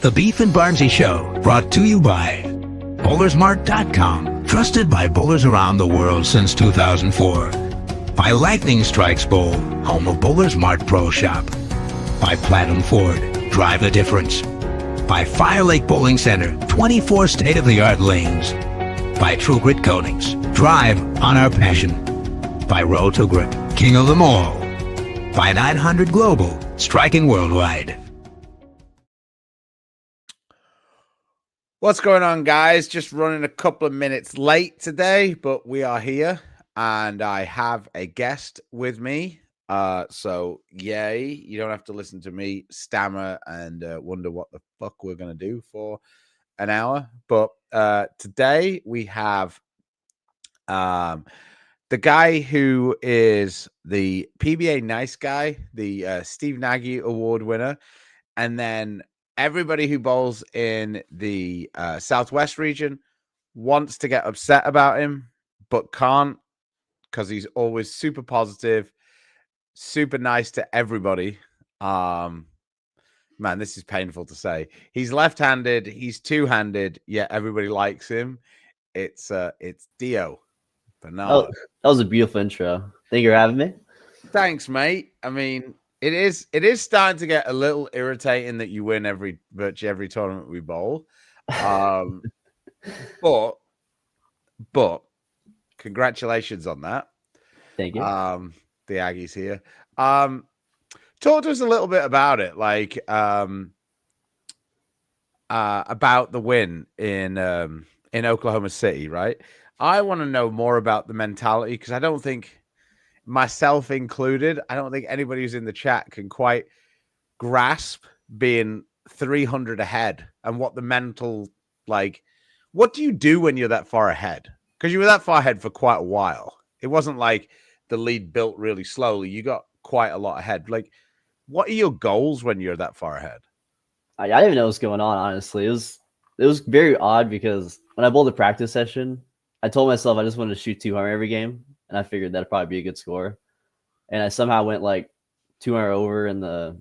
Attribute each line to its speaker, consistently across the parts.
Speaker 1: The Beef and Barnzy Show, brought to you by Bowlersmart.com, trusted by bowlers around the world since 2004. By Lightning Strikes Bowl, home of Bowlers Mart Pro Shop. By Platinum Ford, drive the difference. By Fire Lake Bowling Center, 24 state-of-the-art lanes. By True Grit Coatings, drive on our passion. By Road to Grip, king of them all. By 900 Global, striking worldwide.
Speaker 2: What's going on, guys? Just running a couple of minutes late today, but we are here, and I have a guest with me. So yay, you don't have to listen to me stammer and wonder what the fuck we're gonna do for an hour. But today we have the guy who is the PBA nice guy, the Steve Nagy Award winner, and then everybody who bowls in the Southwest region wants to get upset about him, but can't because he's always super positive, super nice to everybody. Man, this is painful to say. He's left-handed, he's two-handed, yet everybody likes him. It's Dio Bernard.
Speaker 3: Oh, that was a beautiful intro. Thank you for having me.
Speaker 2: Thanks, mate. I mean, it is starting to get a little irritating that you win virtually every tournament we bowl. But congratulations on that.
Speaker 3: Thank you.
Speaker 2: The Aggies here. Talk to us a little bit about it, like about the win in Oklahoma City, right? I want to know more about the mentality, because I don't think, myself included, I don't think anybody who's in the chat can quite grasp being 300 ahead and what the mental, like, what do you do when you're that far ahead? Because you were that far ahead for quite a while. It wasn't like the lead built really slowly. You got quite a lot ahead. Like, what are your goals when you're that far ahead?
Speaker 3: I didn't even know what was going on, honestly. It was very odd because when I bowled a practice session, I told myself I just wanted to shoot 200 every game, and I figured that'd probably be a good score. And I somehow went like 200 over in the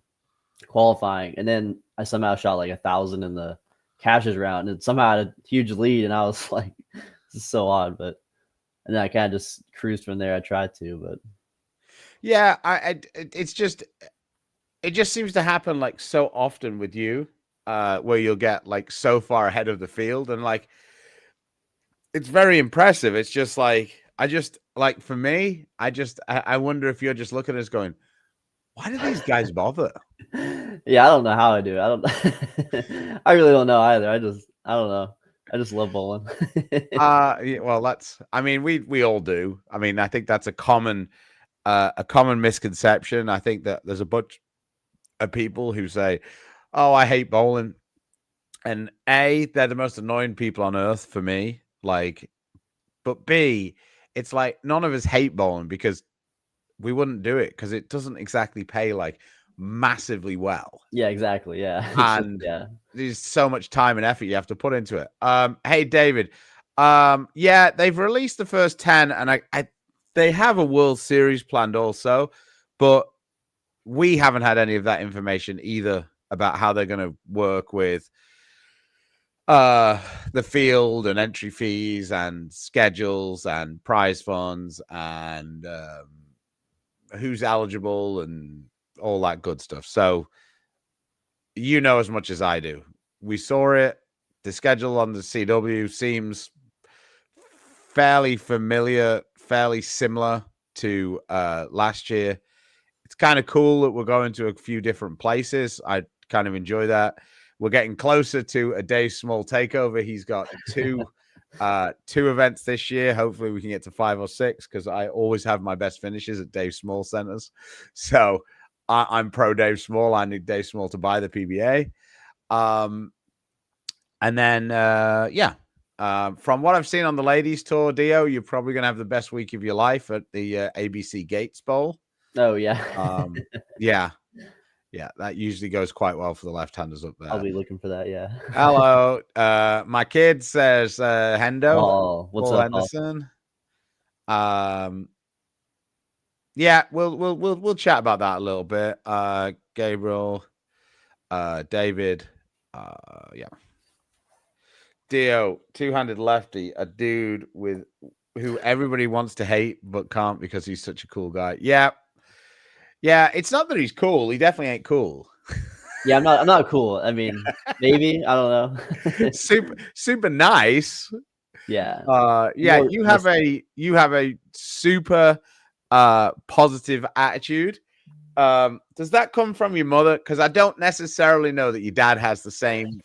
Speaker 3: qualifying, and then I somehow shot like 1,000 in the cashes round, and somehow had a huge lead. And I was like, "This is so odd," and then I kind of just cruised from there. I tried to, but
Speaker 2: yeah, it just seems to happen like so often with you, where you'll get like so far ahead of the field, and like it's very impressive. It's just like for me, I wonder if you're just looking at us going, why do these guys bother?
Speaker 3: Yeah, I don't know how I do it. I don't. I really don't know either. I don't know. I just love bowling.
Speaker 2: Yeah, well, I mean, we all do. I mean, I think that's a common misconception. I think that there's a bunch of people who say, "Oh, I hate bowling," and A, they're the most annoying people on earth for me. Like, but B, it's like none of us hate bowling because we wouldn't do it because it doesn't exactly pay like massively well.
Speaker 3: Yeah, exactly. Yeah.
Speaker 2: And there's so much time and effort you have to put into it. Hey, David. Yeah, they've released the first 10, and they have a World Series planned also, but we haven't had any of that information either about how they're going to work with the field and entry fees and schedules and prize funds and who's eligible and all that good stuff. So you know as much as I do. We saw it. The schedule on the CW seems fairly familiar, fairly similar to last year. It's kind of cool that we're going to a few different places. I kind of enjoy that. We're getting closer to a Dave Small takeover. He's got two events this year. Hopefully we can get to 5 or 6, because I always have my best finishes at Dave Small centers. So I'm pro Dave Small. I need Dave Small to buy the PBA. And then, from what I've seen on the ladies tour, Dio, you're probably going to have the best week of your life at the ABC Gates Bowl.
Speaker 3: Oh, yeah.
Speaker 2: Yeah, that usually goes quite well for the left-handers up there.
Speaker 3: I'll be looking for that, yeah.
Speaker 2: Hello. My kid says Hendo.
Speaker 3: Oh, what's
Speaker 2: Paul
Speaker 3: up,
Speaker 2: Henderson. Yeah, we'll chat about that a little bit. Gabriel, David, Yeah. Dio, two-handed lefty, a dude with who everybody wants to hate but can't because he's such a cool guy. Yeah. Yeah, it's not that he's cool. He definitely ain't cool.
Speaker 3: Yeah, I'm not cool. I mean, maybe, I don't know.
Speaker 2: super nice.
Speaker 3: Yeah.
Speaker 2: Yeah,
Speaker 3: More
Speaker 2: you have a super positive attitude. Does that come from your mother? Because I don't necessarily know that your dad has the same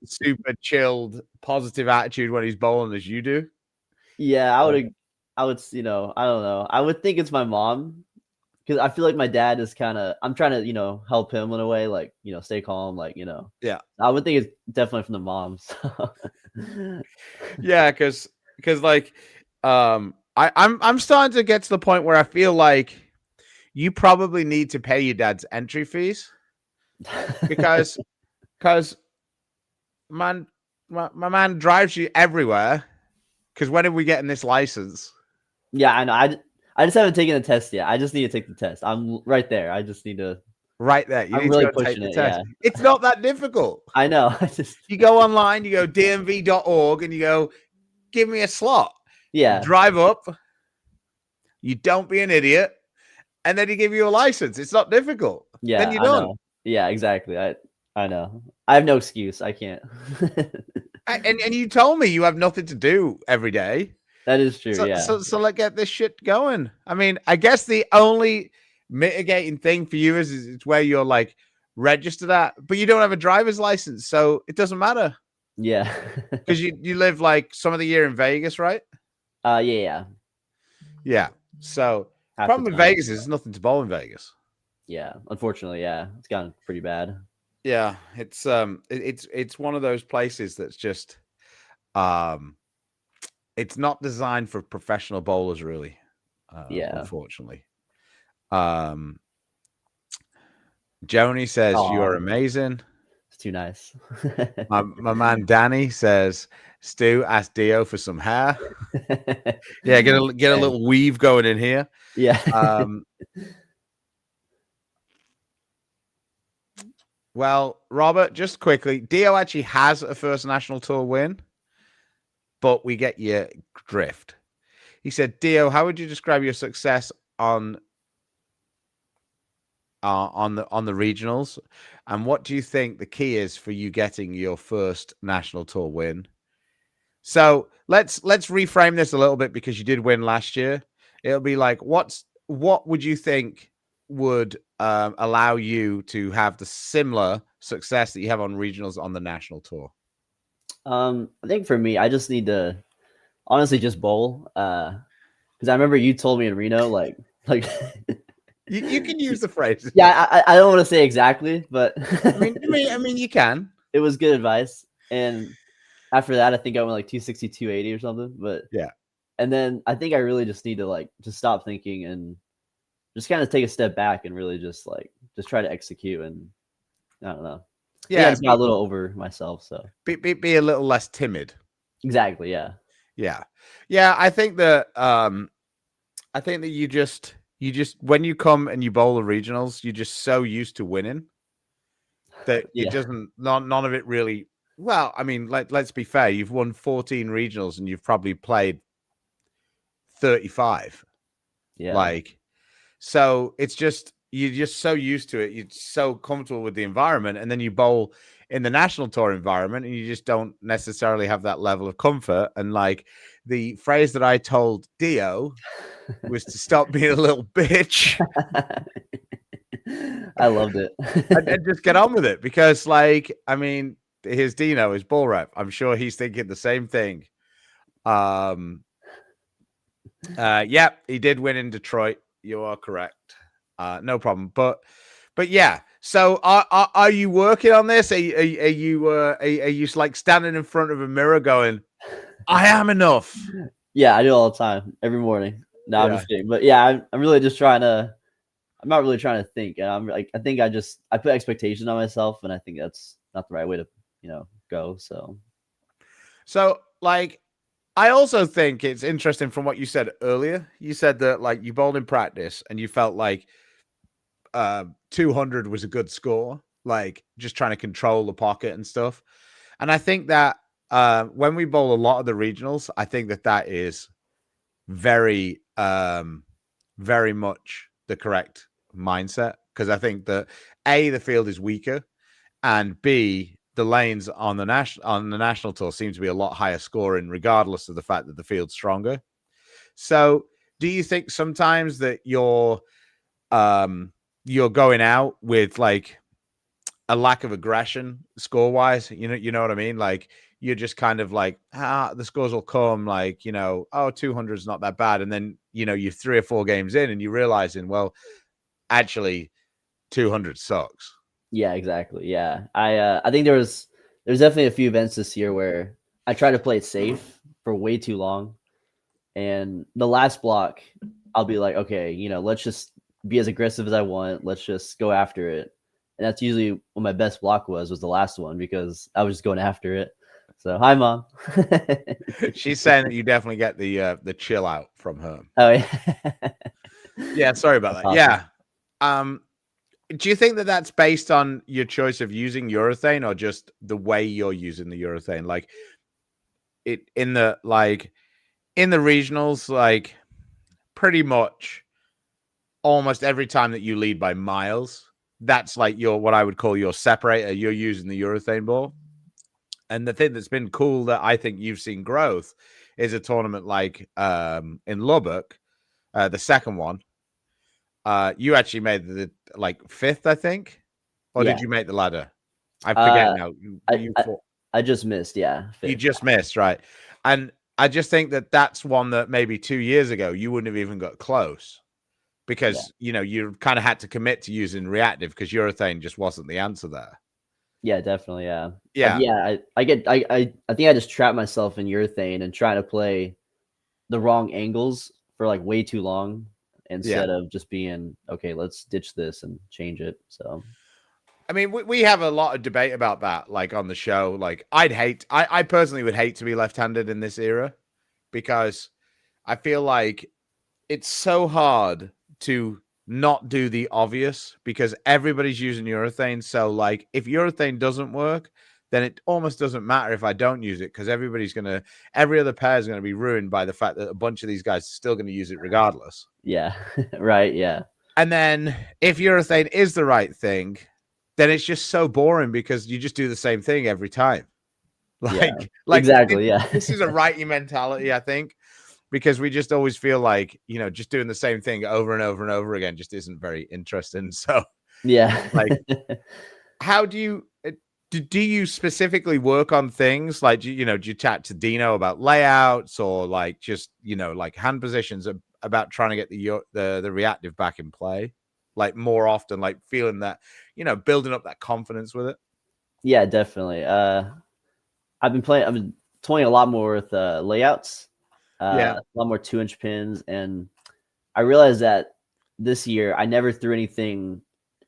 Speaker 2: super chilled, positive attitude when he's bowling as you do.
Speaker 3: Yeah, I would, I don't know. I would think it's my mom because I feel like my dad is kind of. I'm trying to, help him in a way, like, stay calm, like.
Speaker 2: Yeah.
Speaker 3: I would think it's definitely from the mom. So.
Speaker 2: Yeah, because like, I'm starting to get to the point where I feel like you probably need to pay your dad's entry fees because man, my man drives you everywhere. Because when are we getting this license?
Speaker 3: Yeah, I know. I just haven't taken the test yet. I just need to take the test. I'm right there. I just need to.
Speaker 2: Right there. You
Speaker 3: I'm
Speaker 2: need
Speaker 3: really
Speaker 2: to go take
Speaker 3: pushing
Speaker 2: the
Speaker 3: it.
Speaker 2: test.
Speaker 3: Yeah,
Speaker 2: It's not that difficult.
Speaker 3: I know. I just.
Speaker 2: You go online, you go dmv.org, and you go, give me a slot.
Speaker 3: Yeah.
Speaker 2: Drive up. You don't be an idiot. And then he give you a license. It's not difficult.
Speaker 3: Yeah,
Speaker 2: Then you're
Speaker 3: I
Speaker 2: done.
Speaker 3: know. Yeah, exactly. I know. I have no excuse. I can't.
Speaker 2: And you told me you have nothing to do every day.
Speaker 3: That is true.
Speaker 2: So,
Speaker 3: Yeah.
Speaker 2: so let's get this shit going. I mean, I guess the only mitigating thing for you is it's where you're like registered at, but you don't have a driver's license, so it doesn't matter
Speaker 3: Yeah.
Speaker 2: because you live like some of the year in Vegas, right?
Speaker 3: Yeah.
Speaker 2: Yeah. So
Speaker 3: Half
Speaker 2: problem
Speaker 3: the
Speaker 2: with
Speaker 3: time.
Speaker 2: Vegas is there's nothing to bowl in Vegas.
Speaker 3: Yeah. Unfortunately, yeah, it's gotten pretty bad.
Speaker 2: Yeah, it's it's one of those places that's just it's not designed for professional bowlers, really.
Speaker 3: Yeah.
Speaker 2: Unfortunately. Joni says you are
Speaker 3: Aw.
Speaker 2: amazing.
Speaker 3: It's too nice.
Speaker 2: My man Danny says, Stu, ask Dio for some hair. Yeah, get a little weave going in here.
Speaker 3: Yeah.
Speaker 2: Well, Robert, just quickly, Dio actually has a first national tour win, but we get your drift. He said, Dio, how would you describe your success on the regionals, and what do you think the key is for you getting your first national tour win? So let's reframe this a little bit because you did win last year. It'll be like, what would you think would allow you to have the similar success that you have on regionals on the national tour?
Speaker 3: I think for me, I just need to honestly just bowl. Because I remember you told me in Reno, like
Speaker 2: you can use the phrase.
Speaker 3: Yeah, I don't want to say exactly, but
Speaker 2: I mean, you can.
Speaker 3: It was good advice. And after that, I think I went like 260, 280 or something. But
Speaker 2: yeah.
Speaker 3: And then I think I really just need to just stop thinking and just kind of take a step back and really just try to execute. And I don't know. Yeah, I just got a little over myself. So
Speaker 2: be a little less timid.
Speaker 3: Exactly. Yeah.
Speaker 2: Yeah. I think that you just when you come and you bowl the regionals, you're just so used to winning that it doesn't. None of it really. Well, I mean, let's be fair. You've won 14 regionals and you've probably played 35.
Speaker 3: Yeah.
Speaker 2: So it's just you're just so used to it. You're so comfortable with the environment, and then you bowl in the national tour environment, and you just don't necessarily have that level of comfort. And the phrase that I told Dio was to stop being a little bitch.
Speaker 3: I loved it.
Speaker 2: and just get on with it because, I mean, here's Dino, his ball rep. I'm sure he's thinking the same thing. Yeah, he did win in Detroit. You are correct. No problem. But yeah. So are you working on this? Are you like standing in front of a mirror going, I am enough?
Speaker 3: Yeah, I do all the time, every morning. No, I'm just kidding. But yeah, I'm really just trying to. I'm not really trying to think, and I'm I think I put expectations on myself, and I think that's not the right way to go. So
Speaker 2: I also think it's interesting from what you said earlier. You said that you bowled in practice and you felt like 200 was a good score. like just trying to control the pocket and stuff. And I think that when we bowl a lot of the regionals, I think that is very, very much the correct mindset, because I think that A, the field is weaker, and B, the lanes on the national tour seem to be a lot higher scoring, regardless of the fact that the field's stronger. So, do you think sometimes that you're going out with like a lack of aggression score wise? You know what I mean? Like you're just kind of like, the scores will come, like, 200 is not that bad, and then you're 3 or 4 games in and you're realizing, well, actually 200 sucks.
Speaker 3: Yeah, exactly. Yeah, I think there's definitely a few events this year where I try to play it safe for way too long, and the last block I'll be like, okay, let's just be as aggressive as I want. Let's just go after it, and that's usually what my best block was the last one, because I was just going after it. So hi, mom.
Speaker 2: She's saying that you definitely get the chill out from her.
Speaker 3: Oh yeah.
Speaker 2: Yeah, sorry about that.
Speaker 3: Awesome.
Speaker 2: Yeah. Do you think that that's based on your choice of using urethane, or just the way you're using the urethane? Like in the regionals, like pretty much almost every time that you lead by miles, that's like what I would call your separator. You're using the urethane ball. And the thing that's been cool that I think you've seen growth is a tournament like in Lubbock, the second one. You actually made the fifth, I think, or
Speaker 3: Yeah.
Speaker 2: did you make the ladder? I forget now.
Speaker 3: I just missed. Yeah,
Speaker 2: You
Speaker 3: fifth.
Speaker 2: just missed, right? And I just think that that's one that maybe 2 years ago you wouldn't have even got close, because you kind of had to commit to using reactive because urethane just wasn't the answer there.
Speaker 3: Yeah, definitely. Yeah.
Speaker 2: Yeah.
Speaker 3: Yeah. I think I just trapped myself in urethane and trying to play the wrong angles for like way too long, instead of just being, okay, let's ditch this and change it. So,
Speaker 2: I mean, we have a lot of debate about that, like on the show. Like, I personally would hate to be left-handed in this era, because I feel like it's so hard to not do the obvious, because everybody's using urethane. So, like, if urethane doesn't work, then it almost doesn't matter if I don't use it, because every other pair is going to be ruined by the fact that a bunch of these guys are still going to use it regardless.
Speaker 3: yeah. Right. Yeah.
Speaker 2: And then if urethane is the right thing, then it's just so boring, because you just do the same thing every time. Like
Speaker 3: exactly. Yeah.
Speaker 2: This is a righty mentality, I think, because we just always feel like, just doing the same thing over and over and over again just isn't very interesting. So,
Speaker 3: yeah.
Speaker 2: like, how do you specifically work on things like, do you chat to Dino about layouts, or like just, like hand positions, about trying to get the reactive back in play, like more often, like feeling that, building up that confidence with it?
Speaker 3: Yeah, definitely. I've been toying a lot more with layouts,
Speaker 2: Yeah.
Speaker 3: a lot more 2-inch pins, and I realized that this year I never threw anything,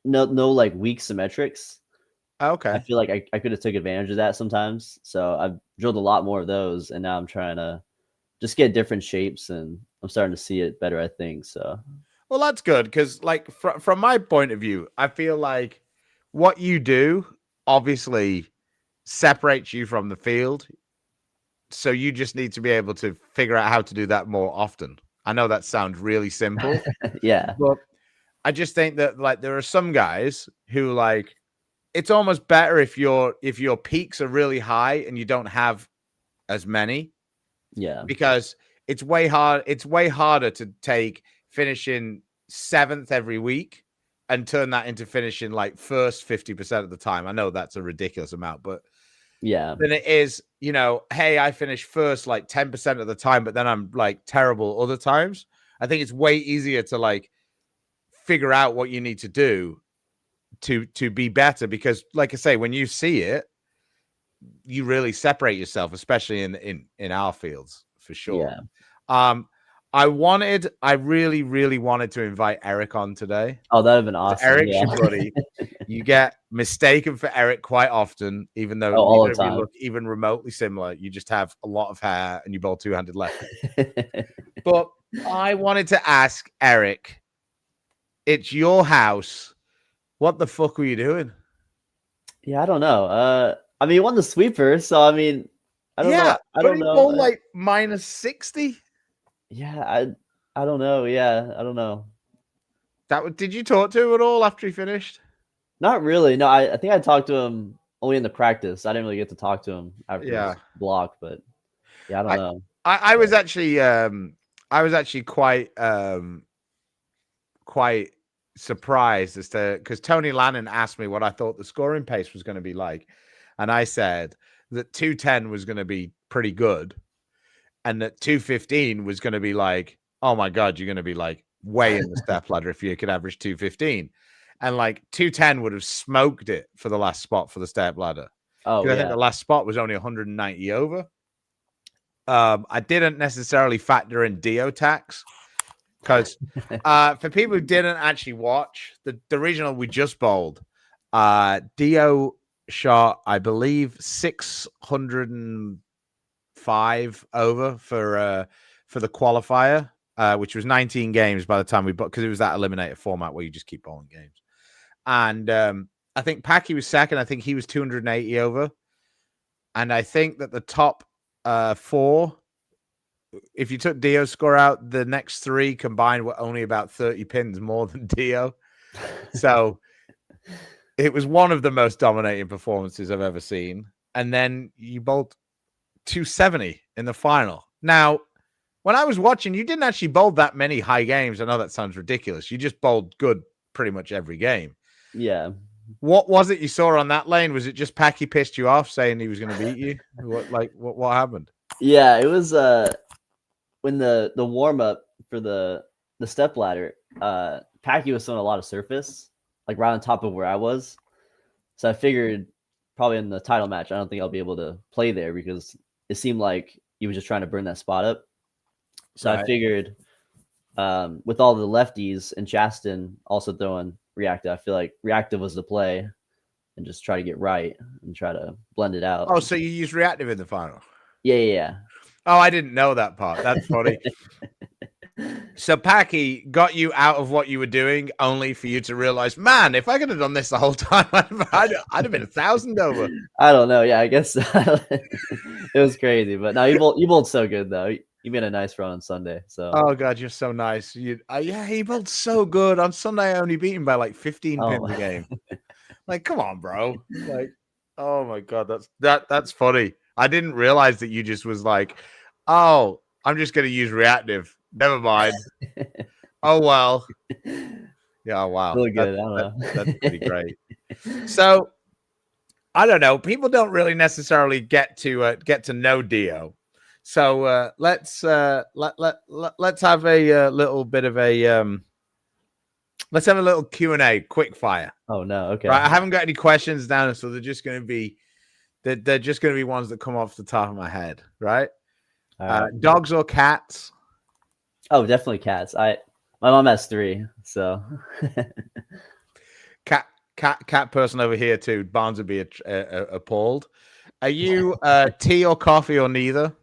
Speaker 3: no like weak symmetrics. I
Speaker 2: Okay.
Speaker 3: feel like I could have took advantage of that sometimes. So I've drilled a lot more of those, and now I'm trying to just get different shapes, and I'm starting to see it better, I think. So,
Speaker 2: Well, that's good, because like from my point of view, I feel like what you do obviously separates you from the field. So you just need to be able to figure out how to do that more often. I know that sounds really simple,
Speaker 3: yeah.
Speaker 2: but I just think that, like, there are some guys who, like, it's almost better if your peaks are really high and you don't have as many,
Speaker 3: Yeah.
Speaker 2: because it's way harder to take finishing 7th every week and turn that into finishing like first 50% of the time. I know that's a ridiculous amount, but
Speaker 3: Yeah.
Speaker 2: then it is, hey, I finish first like 10% of the time, but then I'm like terrible other times. I think it's way easier to like figure out what you need to do to be better, because like I say, when you see it, you really separate yourself, especially in our fields, for sure.
Speaker 3: Yeah.
Speaker 2: I really, really wanted to invite Eric on today.
Speaker 3: Oh, that would have been awesome.
Speaker 2: Eric's
Speaker 3: Yeah.
Speaker 2: your buddy. You get mistaken for Eric quite often, even though
Speaker 3: all
Speaker 2: neither
Speaker 3: the
Speaker 2: of you
Speaker 3: time.
Speaker 2: look even remotely similar. You just have a lot of hair and you bowl two-handed left. But I wanted to ask Eric, it's your house. What the fuck were you doing?
Speaker 3: Yeah, I don't know. I mean, he won the sweeper, so I mean, I don't know.
Speaker 2: Yeah,
Speaker 3: I
Speaker 2: but
Speaker 3: don't
Speaker 2: he
Speaker 3: know.
Speaker 2: bowled like minus 60.
Speaker 3: Yeah, I don't know. Yeah, I don't know.
Speaker 2: Did you talk to him at all after he finished?
Speaker 3: Not really. No, I think I talked to him only in the practice. I didn't really get to talk to him after
Speaker 2: Yeah.
Speaker 3: his block, but yeah, I don't
Speaker 2: I
Speaker 3: know.
Speaker 2: I
Speaker 3: But
Speaker 2: was actually quite surprised as to because Tony Lannon asked me what I thought the scoring pace was going to be like, and I said that 210 was going to be pretty good, and that 215 was going to be like, oh my god, you're going to be like way in the step ladder if you could average 215, and like 210 would have smoked it for the last spot for the step ladder
Speaker 3: oh
Speaker 2: because I think
Speaker 3: yeah.
Speaker 2: the last spot was only 190 over. I didn't necessarily factor in Dio tax because for people who didn't actually watch the regional we just bowled, Dio shot, I believe, 605 over for the qualifier, which was 19 games by the time we because it was that eliminator format where you just keep bowling games. And I think Packy was second. I think he was 280 over, and I think that the top four, if you took Dio's score out, the next three combined were only about 30 pins more than Dio. So it was one of the most dominating performances I've ever seen. And then you bowled 270 in the final. Now, when I was watching, you didn't actually bowl that many high games. I know that sounds ridiculous. You just bowled good pretty much every game.
Speaker 3: Yeah.
Speaker 2: What was it you saw on that lane? Was it just Packy pissed you off saying he was going to beat you? What happened?
Speaker 3: Yeah, it was when the warm up for the step ladder, Packy was throwing a lot of surface, like right on top of where I was. So I figured probably in the title match, I don't think I'll be able to play there because it seemed like he was just trying to burn that spot up. So I
Speaker 2: Right.
Speaker 3: figured with all the lefties and Chaston also throwing reactive, I feel like reactive was the play and just try to get right and try to blend it out.
Speaker 2: Oh, so you used reactive in the final?
Speaker 3: Yeah.
Speaker 2: Oh, I didn't know that part. That's funny. So Packy got you out of what you were doing only for you to realize, man, if I could have done this the whole time, I'd have been 1,000 over.
Speaker 3: I don't know. Yeah, I guess it was crazy, but no, you bowled so good though. You made a nice run on Sunday. So
Speaker 2: Oh god, you're so nice. Yeah, he bowled so good on Sunday. I only beat him by like 15 pins a game. Like, come on, bro. Like, oh my god, that's funny. I didn't realize that you just was like, oh, I'm just gonna use reactive. Never mind. Oh well. Yeah, wow.
Speaker 3: really good. I don't know.
Speaker 2: That's pretty great. So I don't know. People don't really necessarily get to know Dio. So let's have a little bit of a let's have a little Q&A, quick fire.
Speaker 3: Oh no. Okay.
Speaker 2: Right, I haven't got any questions down, so they're just going to be ones that come off the top of my head. Right,
Speaker 3: All right.
Speaker 2: dogs or cats?
Speaker 3: Oh, definitely cats. My mom has 3, so
Speaker 2: Cat person over here too. Barnes would be appalled. Are you tea or coffee or neither?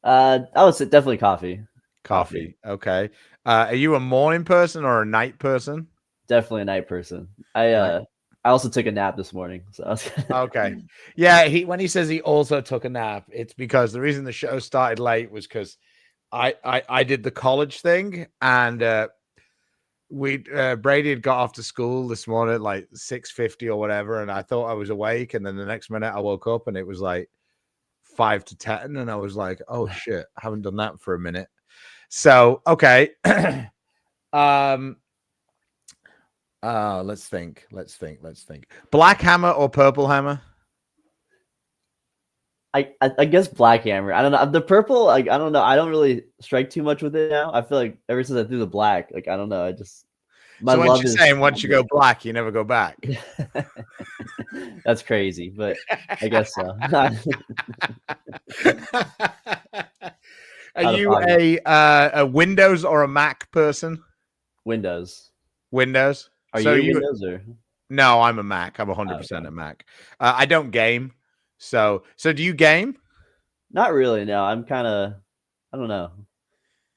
Speaker 3: I would say definitely coffee.
Speaker 2: Coffee. Okay. Are you a morning person or a night person?
Speaker 3: Definitely a night person. I also took a nap this morning, so I was
Speaker 2: Okay. Yeah, when he says he also took a nap, it's because the reason the show started late was because I did the college thing, and Brady had got off to school this morning at like 6:50 or whatever, and I thought I was awake, and then the next minute I woke up and it was like 5 to 10, and I was like, oh shit, I haven't done that for a minute. So okay. Let's think. Black hammer or purple hammer?
Speaker 3: I guess black hammer. I don't know. The purple, like I don't know. I don't really strike too much with it now. I feel like ever since I threw the black, like I don't know. I just my
Speaker 2: So when
Speaker 3: love
Speaker 2: you're
Speaker 3: is
Speaker 2: saying once you go black, you never go back.
Speaker 3: that's crazy, but I guess so.
Speaker 2: Are
Speaker 3: Out of
Speaker 2: you
Speaker 3: pocket.
Speaker 2: a Windows or a Mac person?
Speaker 3: Windows.
Speaker 2: Windows.
Speaker 3: Are
Speaker 2: So
Speaker 3: you
Speaker 2: you
Speaker 3: Windows or?
Speaker 2: No, I'm a Mac. I'm
Speaker 3: Oh,
Speaker 2: 100%
Speaker 3: okay.
Speaker 2: a Mac. I don't game. So do you game?
Speaker 3: Not really. No, I'm kind of. I don't know.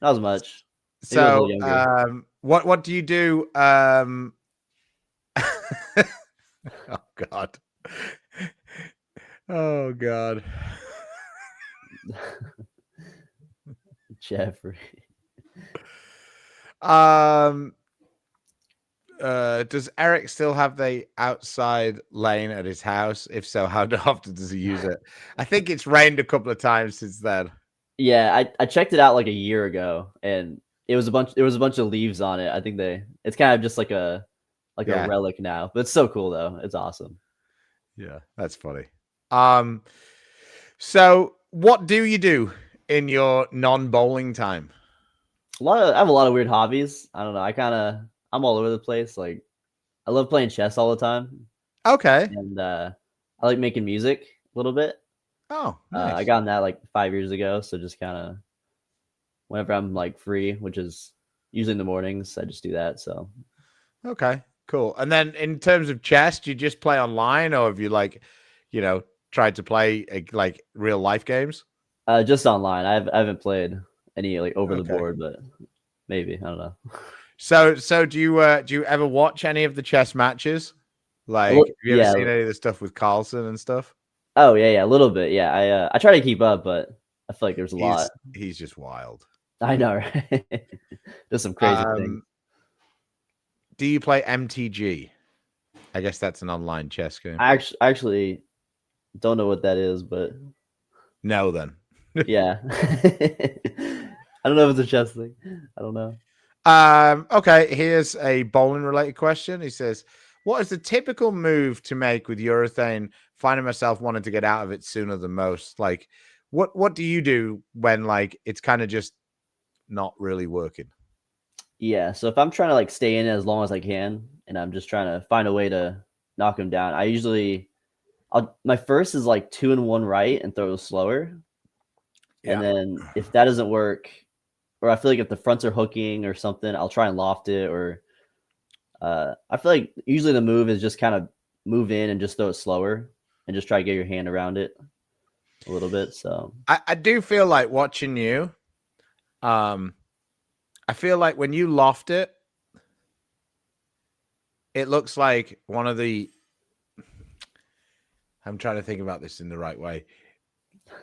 Speaker 3: Not as much. Maybe I was a
Speaker 2: So
Speaker 3: little younger.
Speaker 2: what do you do? God. Oh God.
Speaker 3: Jeffrey.
Speaker 2: Does Eric still have the outside lane at his house? If so, how often does he use it? I think it's rained a couple of times since then.
Speaker 3: Yeah, I checked it out like a year ago, and it was a bunch. There was a bunch of leaves on it. I think it's kind of just like a
Speaker 2: Yeah.
Speaker 3: relic now. But it's so cool though. It's awesome.
Speaker 2: Yeah, that's funny. So what do you do in your non-bowling time?
Speaker 3: I have a lot of weird hobbies. I don't know. I'm all over the place. Like I love playing chess all the time,
Speaker 2: Okay.
Speaker 3: and I like making music a little bit.
Speaker 2: Oh,
Speaker 3: I
Speaker 2: nice.
Speaker 3: got in that like 5 years ago. So just kind of whenever I'm like free, which is usually in the mornings, I just do that. So
Speaker 2: Okay, cool. And then in terms of chess, do you just play online, or have you tried to play like real life games?
Speaker 3: just online. I haven't played any like over the
Speaker 2: Okay.
Speaker 3: board, but maybe I don't know.
Speaker 2: So do you ever watch any of the chess matches? Like, have you ever
Speaker 3: Yeah.
Speaker 2: seen any of the stuff with Carlson and stuff?
Speaker 3: Oh yeah, a little bit. Yeah, I try to keep up, but I feel like there's a lot.
Speaker 2: He's just wild.
Speaker 3: I know, right? There's some crazy things.
Speaker 2: Do you play MTG? I guess that's an online chess game.
Speaker 3: I actually don't know what that is, but
Speaker 2: No, then.
Speaker 3: yeah. I don't know if it's a chess thing. I don't know.
Speaker 2: Okay, here's a bowling related question. He says, what is the typical move to make with urethane? Finding myself wanting to get out of it sooner than most. Like, what do you do when like it's kind of just not really working?
Speaker 3: Yeah, so if I'm trying to like stay in it as long as I can, and I'm just trying to find a way to knock him down, my first is like 2-1 right and throw slower.
Speaker 2: Yeah.
Speaker 3: And then if that doesn't work, or I feel like if the fronts are hooking or something, I'll try and loft it. Or I feel like usually the move is just kind of move in and just throw it slower and just try to get your hand around it a little bit. So
Speaker 2: I do feel like watching you. I feel like when you loft it, it looks like one of the. I'm trying to think about this in the right way.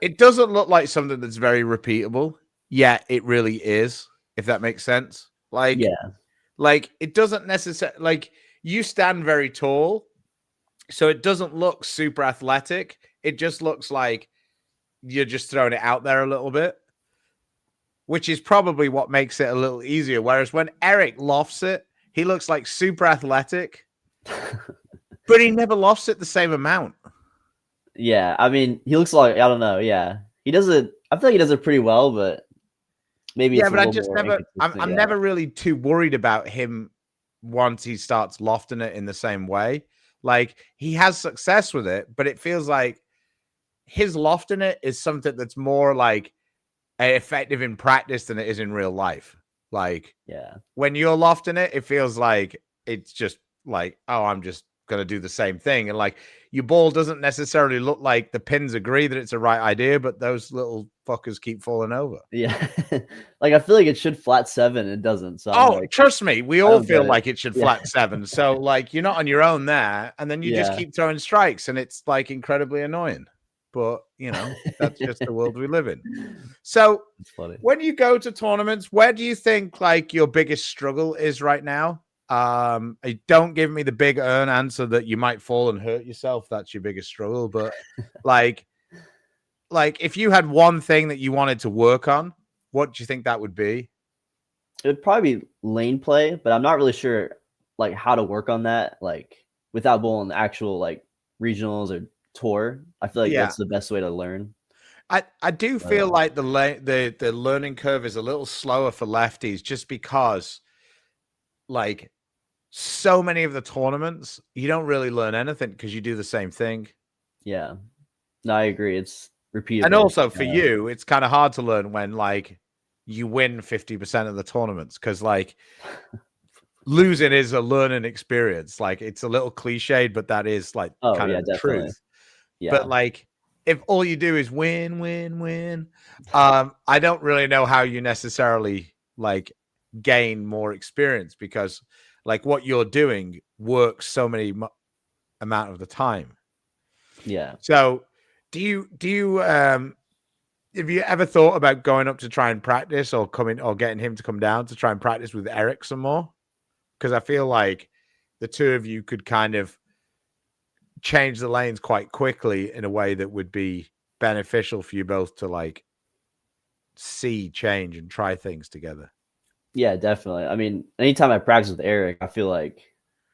Speaker 2: It doesn't look like something that's very repeatable. Yeah, it really is. If that makes sense. Like,
Speaker 3: yeah,
Speaker 2: like it doesn't necessarily like you stand very tall, so it doesn't look super athletic. It just looks like you're just throwing it out there a little bit, which is probably what makes it a little easier. Whereas when Eric lofts it, he looks like super athletic, but he never lofts it the same amount.
Speaker 3: yeah. I mean, he looks like I don't know. Yeah, he does it. I feel like he does it pretty well, but maybe
Speaker 2: Yeah,
Speaker 3: it's a
Speaker 2: but I
Speaker 3: little
Speaker 2: just
Speaker 3: more
Speaker 2: never.
Speaker 3: inconsistent.
Speaker 2: I'm
Speaker 3: Yeah,
Speaker 2: never really too worried about him once he starts lofting it in the same way. Like he has success with it, but it feels like his lofting it is something that's more like effective in practice than it is in real life. Like
Speaker 3: yeah,
Speaker 2: when you're lofting it, it feels like it's just like, oh, I'm just gonna do the same thing. And like your ball doesn't necessarily look like the pins agree that it's a right idea, but those little fuckers keep falling over.
Speaker 3: yeah. Like I feel like it should flat 7. It doesn't. So I'm
Speaker 2: Oh,
Speaker 3: like,
Speaker 2: trust me, we
Speaker 3: I
Speaker 2: all
Speaker 3: don't get
Speaker 2: feel
Speaker 3: it.
Speaker 2: like it should
Speaker 3: Yeah,
Speaker 2: flat 7. So like you're not on your own there, and then you just
Speaker 3: yeah.
Speaker 2: keep throwing strikes, and it's like incredibly annoying. But that's just the world we live in. So
Speaker 3: It's funny.
Speaker 2: when you go to tournaments, where do you think like your biggest struggle is right now? Don't give me the big earn answer that you might fall and hurt yourself. That's your biggest struggle. But like if you had one thing that you wanted to work on, what do you think that would be?
Speaker 3: It would probably be lane play, but I'm not really sure like how to work on that, like without bowling the actual like regionals or tour. I feel like
Speaker 2: Yeah.
Speaker 3: that's the best way to learn.
Speaker 2: I do feel like the learning curve is a little slower for lefties just because like so many of the tournaments you don't really learn anything because you do the same thing.
Speaker 3: Yeah. No, I agree. It's repeatable.
Speaker 2: And also for you, it's kind of hard to learn when like you win 50% of the tournaments because like losing is a learning experience. Like it's a little cliched, but that is like kind of the
Speaker 3: definitely.
Speaker 2: truth.
Speaker 3: Yeah.
Speaker 2: But like if all you do is win, win, win, I don't really know how you necessarily like gain more experience because like what you're doing works so many amount of the time.
Speaker 3: Yeah.
Speaker 2: So do you have you ever thought about going up to try and practice or getting him to come down to try and practice with Eric some more? Because I feel like the two of you could kind of change the lanes quite quickly in a way that would be beneficial for you both to like see change and try things together.
Speaker 3: Yeah, definitely. I mean, anytime I practice with Eric, I feel like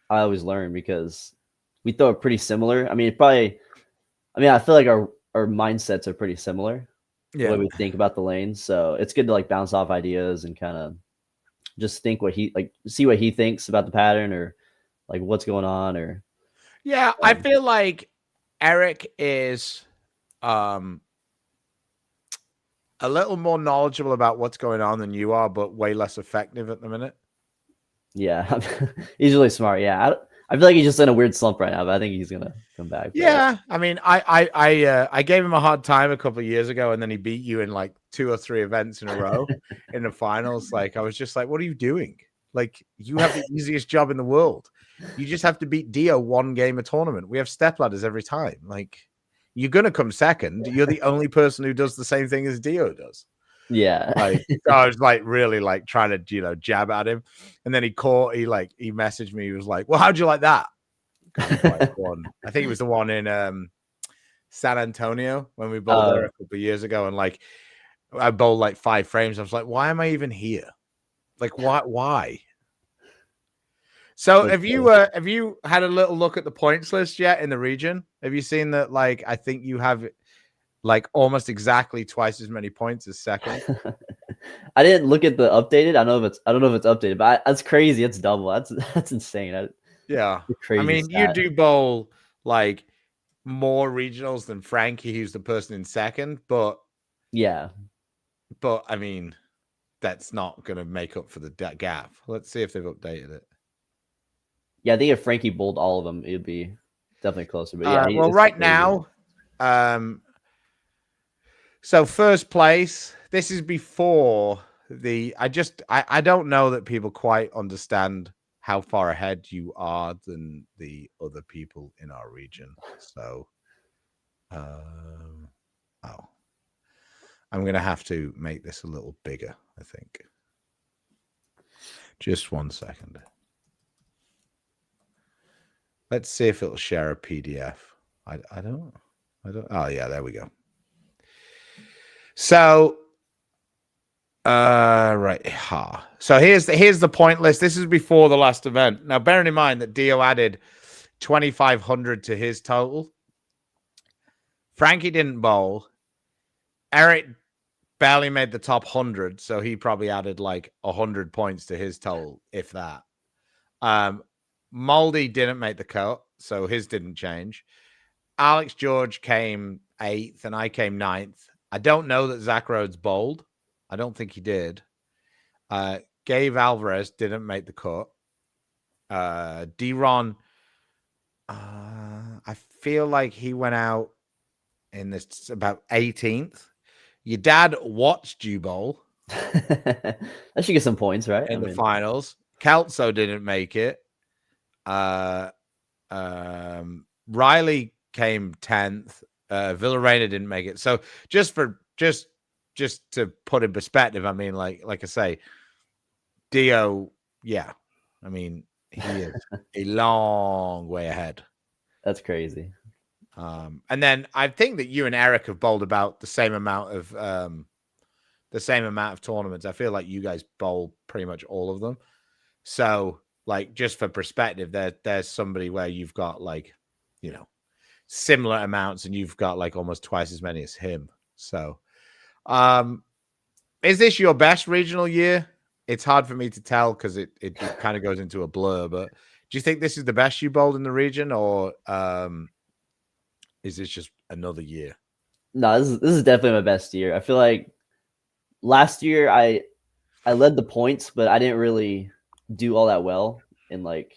Speaker 3: I always learn because we throw it pretty similar. I mean, I feel like our mindsets are pretty similar, the way
Speaker 2: Yeah.
Speaker 3: we think about the lanes. So it's good to like bounce off ideas and kind of just think see what he thinks about the pattern or like what's going on or
Speaker 2: Yeah, I feel like Eric is um a little more knowledgeable about what's going on than you are, but way less effective at the minute.
Speaker 3: yeah, he's really smart. Yeah, I feel like he's just in a weird slump right now, but I think he's gonna come back.
Speaker 2: Yeah, I mean, I gave him a hard time a couple of years ago, and then he beat you in like 2 or 3 events in a row in the finals. Like, I was just like, "What are you doing? Like, you have the easiest job in the world. You just have to beat Dio one game a tournament. We have step ladders every time. Like, you're gonna come second. You're the only person who does the same thing as Dio does."
Speaker 3: Yeah.
Speaker 2: Like, so I was like really like trying to jab at him, and then he messaged me. He was like, "Well, how'd you like that?" Because he like won. I think it was the one in San Antonio when we bowled there a couple of years ago, and like I bowled like 5 frames. I was like, "Why am I even here? Like, why?" So have you had a little look at the points list yet in the region? Have you seen that? Like, I think you have like almost exactly twice as many points as second.
Speaker 3: I didn't look at the updated. I don't know if it's updated, but that's crazy. It's double. That's insane.
Speaker 2: Yeah, I
Speaker 3: Crazy
Speaker 2: mean, you
Speaker 3: stat.
Speaker 2: do bowl like more regionals than Frankie, who's the person in second, but
Speaker 3: Yeah.
Speaker 2: I mean, that's not going to make up for the gap. Let's see if they've updated it.
Speaker 3: Yeah, I think if Frankie bowled all of them, it'd be definitely closer. But yeah,
Speaker 2: Well,
Speaker 3: it's
Speaker 2: right
Speaker 3: crazy.
Speaker 2: now, so first place. This is before the. I don't know that people quite understand how far ahead you are than the other people in our region. So, oh, I'm going to have to make this a little bigger, I think. Just 1 second. Let's see if it'll share a PDF. I don't. Oh, yeah, there we go. So, right. So here's the point list. This is before the last event. Now, bearing in mind that Dio added 2,500 to his total. Frankie didn't bowl. Eric barely made the top 100, so he probably added like 100 points to his total, if that. Moldy didn't make the cut, so his didn't change. Alex George came 8th, and I came 9th. I don't know that Zach Rhodes bowled. I don't think he did. Gabe Alvarez didn't make the cut. D-Ron, I feel like he went out in this about 18th. Your dad watched you bowl.
Speaker 3: That should get some points, right?
Speaker 2: In the finals. Kelso didn't make it. Riley came 10th. Villarena didn't make it. So just to put in perspective, I mean, like I say, Dio, yeah. I mean, he is a long way ahead.
Speaker 3: That's crazy.
Speaker 2: And then I think that you and Eric have bowled about the same amount of tournaments. I feel like you guys bowl pretty much all of them. So, like, just for perspective, there's somebody where you've got like, similar amounts, and you've got like almost twice as many as him. So, is this your best regional year? It's hard for me to tell because it kind of goes into a blur. But do you think this is the best you bowled in the region, or is this just another year?
Speaker 3: No, this is definitely my best year. I feel like last year I led the points, but I didn't really do all that well in like.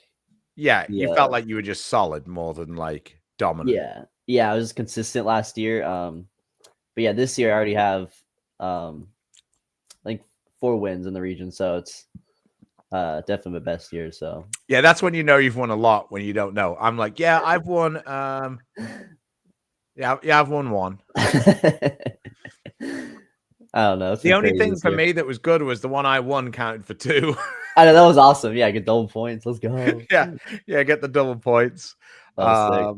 Speaker 2: Yeah, you felt like you were just solid more than like dominant.
Speaker 3: Yeah, I was consistent last year. But yeah, this year I already have like 4 wins in the region, so it's Definitely my best year. So
Speaker 2: Yeah, that's when you know you've won a lot. When you don't know, I'm like, yeah, I've won. Yeah, I've won one.
Speaker 3: I don't know. It's
Speaker 2: The
Speaker 3: been
Speaker 2: only
Speaker 3: crazy
Speaker 2: thing
Speaker 3: this
Speaker 2: for
Speaker 3: year.
Speaker 2: me that was good was the one I won counted for 2.
Speaker 3: I know that was awesome. Yeah, get double points. Let's go.
Speaker 2: Yeah, get the double points.
Speaker 3: That was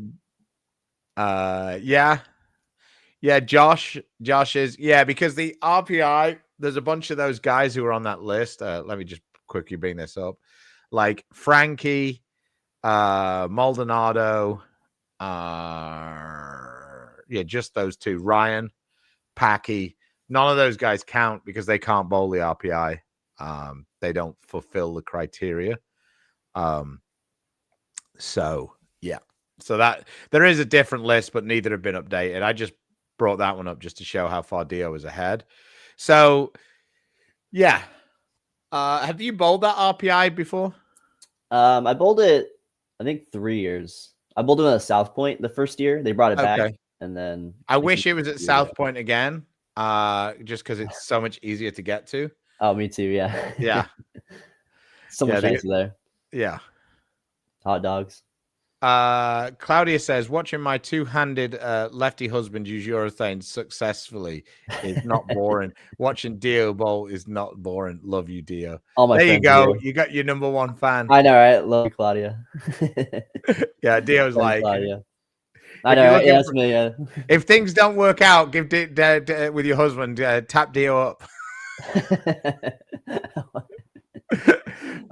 Speaker 3: sick.
Speaker 2: Yeah, Josh is because the RPI. There's a bunch of those guys who are on that list. Let me just quickly bring this up, like Frankie, Maldonado, just those two. Ryan, Packy. None of those guys count because they can't bowl the RPI. They don't fulfill the criteria. So that there is a different list, but neither have been updated. I just brought that one up just to show how far Dio was ahead. So have you bowled that RPI before?
Speaker 3: I bowled it, I think 3 years. I bowled it at South Point the first year. They brought it back, and then
Speaker 2: I wish it was at South Point again, just because it's so much easier to get to.
Speaker 3: Oh, me too. Yeah.
Speaker 2: Yeah.
Speaker 3: So much nicer there.
Speaker 2: Yeah.
Speaker 3: Hot dogs.
Speaker 2: Claudia says, watching my two-handed lefty husband use urethane successfully is not boring. Watching Dio bowl is not boring. Love you, Dio.
Speaker 3: All my
Speaker 2: there you
Speaker 3: friends
Speaker 2: go.
Speaker 3: do.
Speaker 2: You got your number one fan.
Speaker 3: I know, right? Love you, Claudia.
Speaker 2: Yeah, Dio's
Speaker 3: Love you,
Speaker 2: like,
Speaker 3: Claudia. I know, right? Yeah, that's me. Yeah.
Speaker 2: If things don't work out, give with your husband, tap Dio up.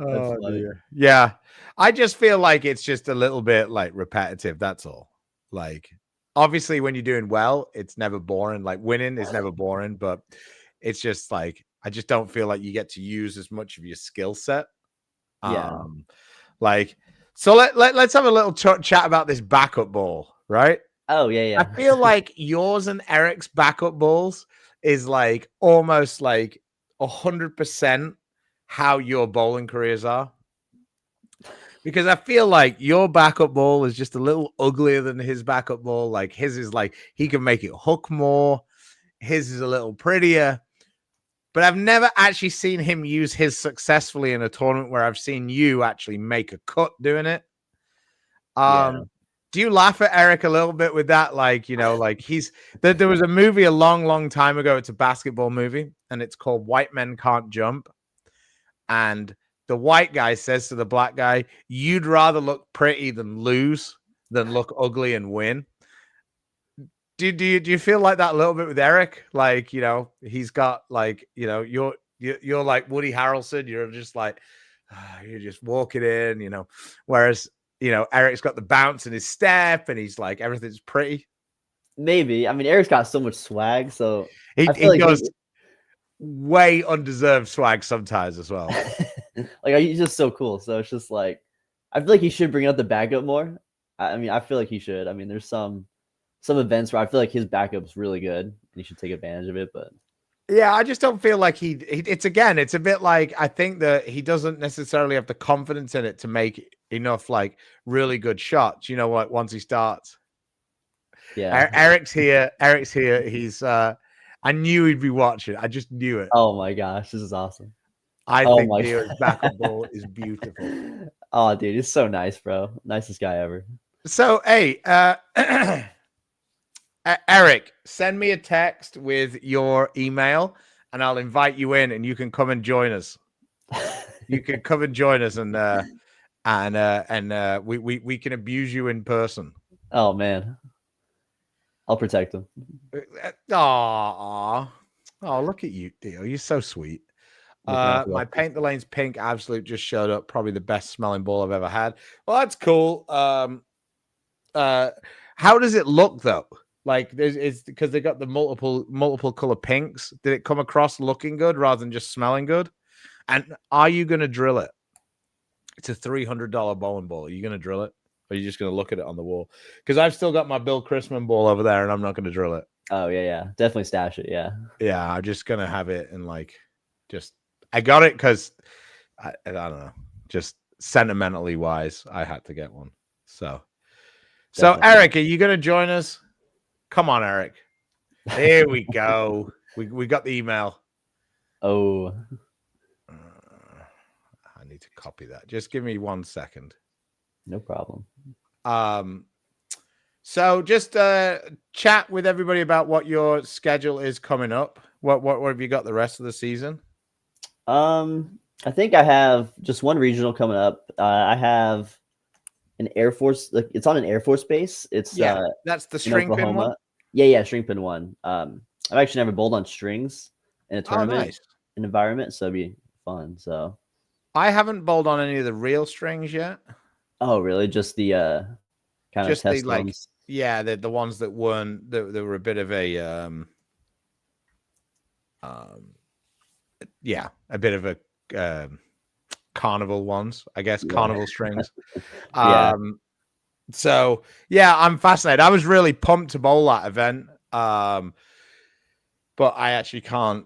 Speaker 2: Oh dear. Yeah. I just feel like it's just a little bit like repetitive. That's all. Like, obviously, when you're doing well, it's never boring. Like, winning is never boring, but it's just like I just don't feel like you get to use as much of your skill set.
Speaker 3: Yeah.
Speaker 2: Like, so let's have a little chat about this backup ball, right?
Speaker 3: Oh yeah.
Speaker 2: I feel like yours and Eric's backup balls is like almost like 100% how your bowling careers are. Because I feel like your backup ball is just a little uglier than his backup ball. Like his is like he can make it hook more. His is a little prettier. But I've never actually seen him use his successfully in a tournament where I've seen you actually make a cut doing it. Do you laugh at Eric a little bit with that? Like, like there was a movie a long, long time ago. It's a basketball movie, and it's called White Men Can't Jump. And the white guy says to the black guy, you'd rather look pretty than lose than look ugly and win. Do you feel like that a little bit with Eric? Like, he's got like, you're like Woody Harrelson. You're just like, you're just walking in, whereas, Eric's got the bounce in his step and he's like, everything's pretty.
Speaker 3: Maybe. I mean, Eric's got so much swag. So
Speaker 2: He
Speaker 3: like
Speaker 2: does way undeserved swag sometimes as well.
Speaker 3: Like, he's just so cool. So it's just like, I feel like he should bring out the backup more. I mean, I feel like he should. I mean, there's some events where I feel like his backup's really good and he should take advantage of it. But
Speaker 2: yeah, I just don't feel like it's a bit like I think that he doesn't necessarily have the confidence in it to make enough like really good shots. Once he starts.
Speaker 3: Yeah.
Speaker 2: Eric's here. He's I knew he'd be watching. I just knew it.
Speaker 3: Oh my gosh, this is awesome.
Speaker 2: I think Dio's backup ball is beautiful.
Speaker 3: Oh, dude, he's so nice, bro. Nicest guy ever.
Speaker 2: So, hey, Eric, send me a text with your email and I'll invite you in and you can come and join us. You can come and join us and we can abuse you in person.
Speaker 3: Oh man. I'll protect him.
Speaker 2: Oh, look at you, Dio. You're so sweet. My Paint the Lanes Pink Absolute just showed up. Probably the best smelling ball I've ever had. Well, that's cool. How does it look though? Like, it's because they got the multiple color pinks. Did it come across looking good rather than just smelling good? And are you going to drill it? It's a $300 bowling ball. Are you going to drill it? Or are you just going to look at it on the wall? Because I've still got my Bill Chrisman ball over there, and I'm not going to drill it.
Speaker 3: Oh yeah, definitely stash it. Yeah,
Speaker 2: I'm just going to have it and like just. I got it because I don't know, just sentimentally wise, I had to get one. So Eric, are you going to join us? Come on, Eric. Here we go. We got the email.
Speaker 3: Oh,
Speaker 2: I need copy that. Just give me 1 second.
Speaker 3: No problem.
Speaker 2: So just chat with everybody about what your schedule is coming up. What have you got the rest of the season?
Speaker 3: I think I have just one regional coming up. I have an Air Force. Like it's on an Air Force base. It's
Speaker 2: that's the
Speaker 3: in
Speaker 2: string pin
Speaker 3: Oklahoma.
Speaker 2: one.
Speaker 3: Yeah, string pin one. I've actually never bowled on strings in a tournament environment, so it'd be fun. So
Speaker 2: I haven't bowled on any of the real strings yet.
Speaker 3: Oh, really? Just the kind
Speaker 2: just
Speaker 3: of test
Speaker 2: the like
Speaker 3: ones?
Speaker 2: Yeah, the ones that weren't that were a bit of a a bit of a carnival ones, I guess. Carnival strings.
Speaker 3: Yeah.
Speaker 2: So yeah, I'm fascinated. I was really pumped to bowl that event, but I actually can't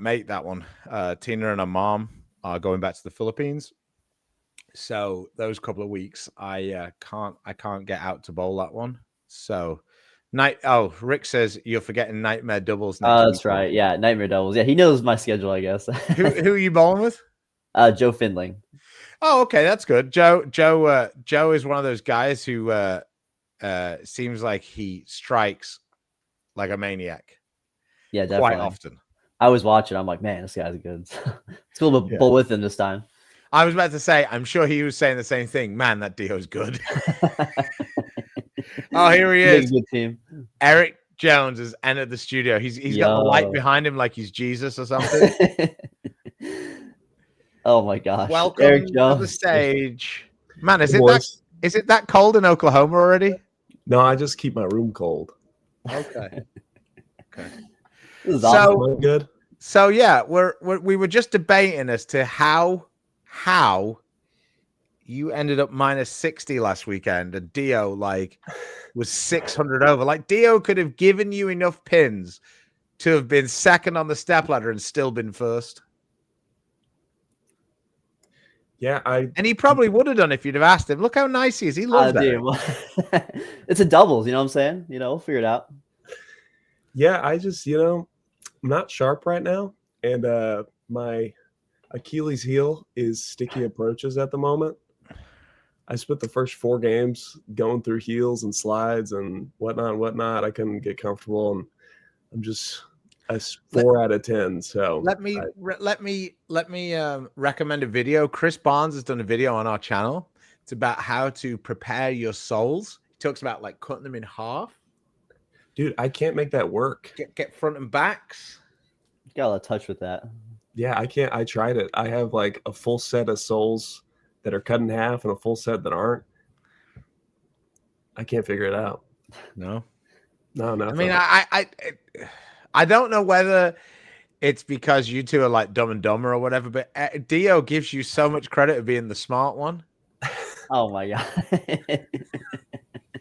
Speaker 2: make that one. Tina and her mom are going back to the Philippines, so those couple of weeks I can't get out to bowl that one. So Rick says you're forgetting Nightmare Doubles next week.
Speaker 3: That's right. Yeah, Nightmare Doubles. Yeah, he knows my schedule, I guess.
Speaker 2: Who are you bowling with?
Speaker 3: Joe Findling.
Speaker 2: Oh, okay, that's good. Joe is one of those guys who seems like he strikes like a maniac.
Speaker 3: Yeah, definitely.
Speaker 2: Quite often.
Speaker 3: I was watching. I'm like, man, this guy's good. It's cool to bowl with him this time.
Speaker 2: I was about to say, I'm sure he was saying the same thing. Man, that Dio's good. Oh, here he is.
Speaker 3: Good team.
Speaker 2: Eric Jones has entered the studio. He's got the light behind him like he's Jesus or something.
Speaker 3: Oh my gosh!
Speaker 2: Welcome
Speaker 3: Eric
Speaker 2: to
Speaker 3: Jones.
Speaker 2: the stage, man. Is it that cold in Oklahoma already?
Speaker 4: No, I just keep my room cold.
Speaker 2: Okay.
Speaker 3: This is awesome.
Speaker 4: Good.
Speaker 2: So yeah, we were just debating as to how you ended up minus 60 last weekend, and Dio was 600 over. Like Dio could have given you enough pins to have been second on the step ladder and still been first.
Speaker 4: Yeah,
Speaker 2: and he probably would have done if you'd have asked him. Look how nice he is. He loves that.
Speaker 3: Well, it's a doubles, you know what I'm saying? We'll figure it out.
Speaker 4: Yeah, I just, I'm not sharp right now, and my Achilles heel is sticky approaches at the moment. I spent the first 4 games going through heels and slides and whatnot. I couldn't get comfortable, and I'm just a 4 out of 10. So
Speaker 2: let me recommend a video. Chris Barnes has done a video on our channel. It's about how to prepare your soles. He talks about like cutting them in half.
Speaker 4: Dude, I can't make that work.
Speaker 2: Get front and backs.
Speaker 3: Got a lot of touch with that.
Speaker 4: Yeah, I can't. I tried it. I have like a full set of soles that are cut in half and a full set that aren't. I can't figure it out.
Speaker 2: No.
Speaker 4: I
Speaker 2: mean, I don't know whether it's because you two are like Dumb and Dumber or whatever, but Dio gives you so much credit for being the smart one.
Speaker 3: Oh my god,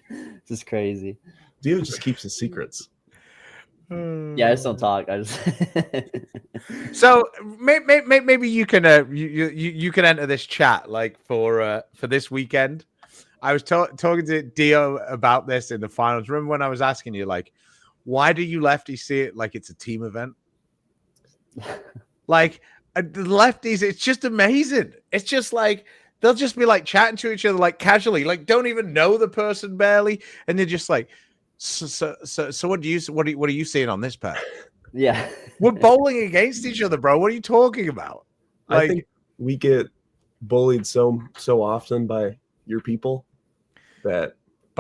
Speaker 3: this is crazy.
Speaker 4: Dio just keeps his secrets.
Speaker 3: Yeah, I just don't talk. I just.
Speaker 2: So maybe you can you can enter this chat like for this weekend. I was talking to Dio about this in the finals. Remember when I was asking you like, why do you lefties see it like it's a team event? Like the lefties, it's just amazing. It's just like they'll just be like chatting to each other like casually, like don't even know the person barely, and they're just like, so what are you seeing on this path?
Speaker 3: Yeah,
Speaker 2: we're bowling against each other, bro. What are you talking about?
Speaker 4: Like, I think we get bullied so often by your people that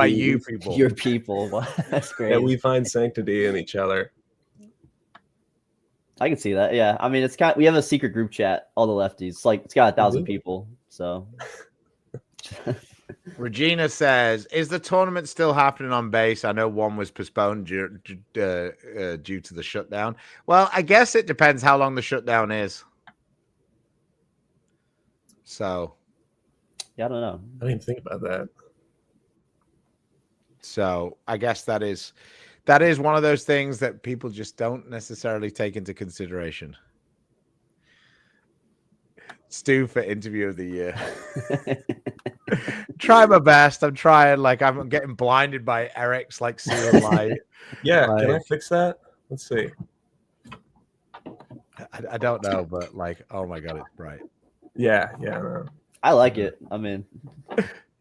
Speaker 3: your people. That's great.
Speaker 4: That we find sanctity in each other.
Speaker 3: I can see that. Yeah, I mean, we have a secret group chat. All the lefties, it's got 1,000 people. So.
Speaker 2: Regina says, "Is the tournament still happening on base? I know one was postponed due to the shutdown." Well, I guess it depends how long the shutdown is. So,
Speaker 3: yeah, I don't know.
Speaker 4: I didn't even think about that.
Speaker 2: So, I guess that is one of those things that people just don't necessarily take into consideration. Stu for interview of the year. Try my best. I'm trying. Like I'm getting blinded by Eric's like super light.
Speaker 4: Yeah, can I fix that? Let's see.
Speaker 2: I don't know, but like, oh my god, it's bright.
Speaker 4: Yeah, no.
Speaker 3: I like it. I mean,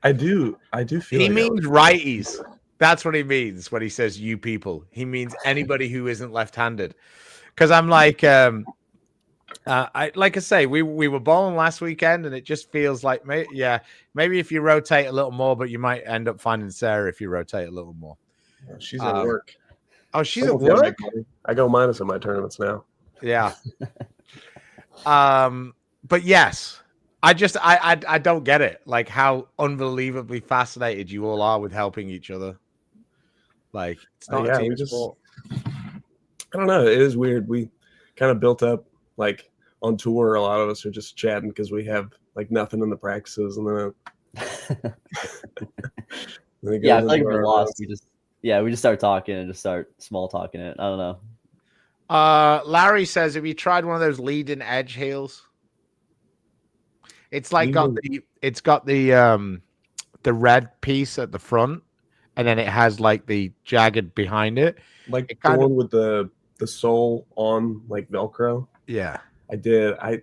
Speaker 4: I do feel
Speaker 2: He
Speaker 4: like
Speaker 2: means righties. That's what he means when he says "you people." He means anybody who isn't left-handed. Because I'm like, I say, we were bowling last weekend, and it just feels like, maybe if you rotate a little more, but you might end up finding Sarah if you rotate a little more.
Speaker 4: she's at work.
Speaker 2: Oh, she's at
Speaker 4: Someone's gotta
Speaker 2: work.
Speaker 4: make money. I go minus in my tournaments now.
Speaker 2: Yeah. But yes, I don't get it. Like how unbelievably fascinated you all are with helping each other. Like it's not a team sport.
Speaker 4: I don't know. It is weird. We kind of built up like on tour. A lot of us are just chatting because we have like nothing in the practices, and then
Speaker 3: yeah, I feel like if we're lost, we just start talking and just start small talking it. I don't know.
Speaker 2: Larry says, have you tried one of those leading edge heels? It's like got the red piece at the front, and then it has like the jagged behind it.
Speaker 4: Like the one with the sole on like Velcro.
Speaker 2: Yeah.
Speaker 4: I did. I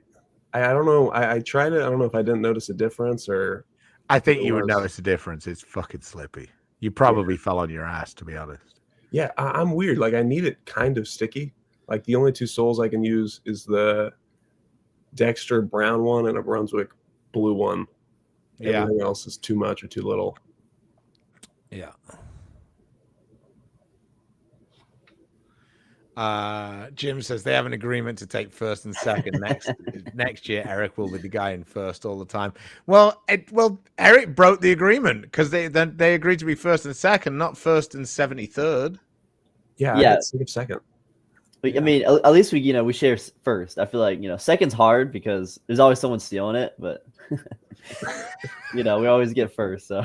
Speaker 4: don't know. I tried it. I don't know if I didn't notice a difference or
Speaker 2: I think you would notice a difference. It's fucking slippy. You probably fell on your ass, to be honest.
Speaker 4: Yeah, I'm weird. Like I need it kind of sticky. Like the only two soles I can use is the Dexter brown one and a Brunswick blue one.
Speaker 2: Yeah.
Speaker 4: Everything else is too much or too little.
Speaker 2: Yeah. Jim says they have an agreement to take first and second next year. Eric will be the guy in first all the time. Well, Eric broke the agreement because they agreed to be first and second, not first and 73rd.
Speaker 4: Yeah. I got sick of second.
Speaker 3: But, I mean, at least we share first. I feel like second's hard because there's always someone stealing it, but we always get first. So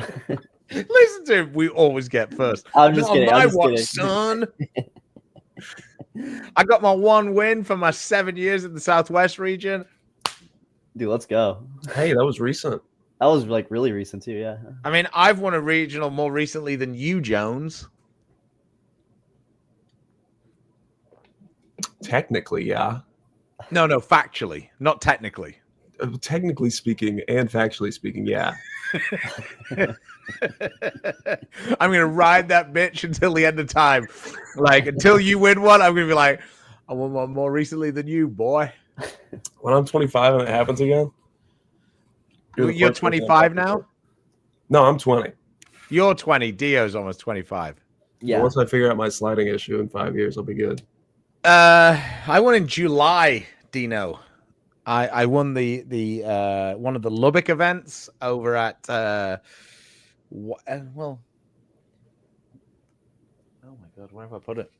Speaker 2: listen to him. We always get first.
Speaker 3: I'm just kidding. I'm just kidding.
Speaker 2: Son. I got my one win for my 7 years in the Southwest region.
Speaker 3: Dude, let's go.
Speaker 4: Hey, that was recent.
Speaker 3: That was like really recent too. Yeah.
Speaker 2: I mean, I've won a regional more recently than you, Jones.
Speaker 4: Technically, yeah.
Speaker 2: No, factually, not technically.
Speaker 4: Technically speaking and factually speaking, yeah.
Speaker 2: I'm gonna ride that bitch until the end of time. Like until you win one, I'm gonna be like, I won one more recently than you, boy.
Speaker 4: When I'm 25 and it happens again.
Speaker 2: You're 25 now?
Speaker 4: No, I'm 20.
Speaker 2: You're 20. Dio's almost 25.
Speaker 3: Yeah.
Speaker 4: Once I figure out my sliding issue in 5 years, I'll be good.
Speaker 2: I won in July, Dino. I won the one of the Lubbock events over at oh my god, where have I put it?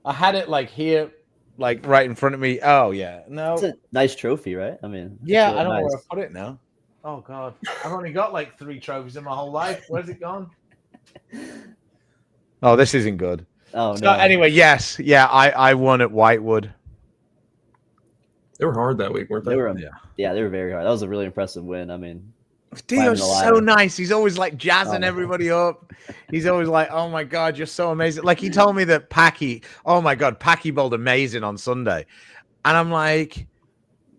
Speaker 2: I had it like here, like right in front of me. Oh yeah, no,
Speaker 3: it's a nice trophy, right? I mean,
Speaker 2: yeah,
Speaker 3: really
Speaker 2: I don't know
Speaker 3: nice.
Speaker 2: where I put it now. Oh god, I've only got like 3 trophies in my whole life. Where's it gone? Oh, this isn't good.
Speaker 3: Oh
Speaker 2: so
Speaker 3: no.
Speaker 2: Anyway, yes, yeah, I won at Whitewood.
Speaker 4: They were hard that week, weren't they?
Speaker 3: They were very hard. That was a really impressive win. I mean,
Speaker 2: Dio's so nice. He's always like jazzing everybody up. He's always like, "Oh my god, you're so amazing!" Like he told me that Packy, oh my god, Packy bowled amazing on Sunday, and I'm like,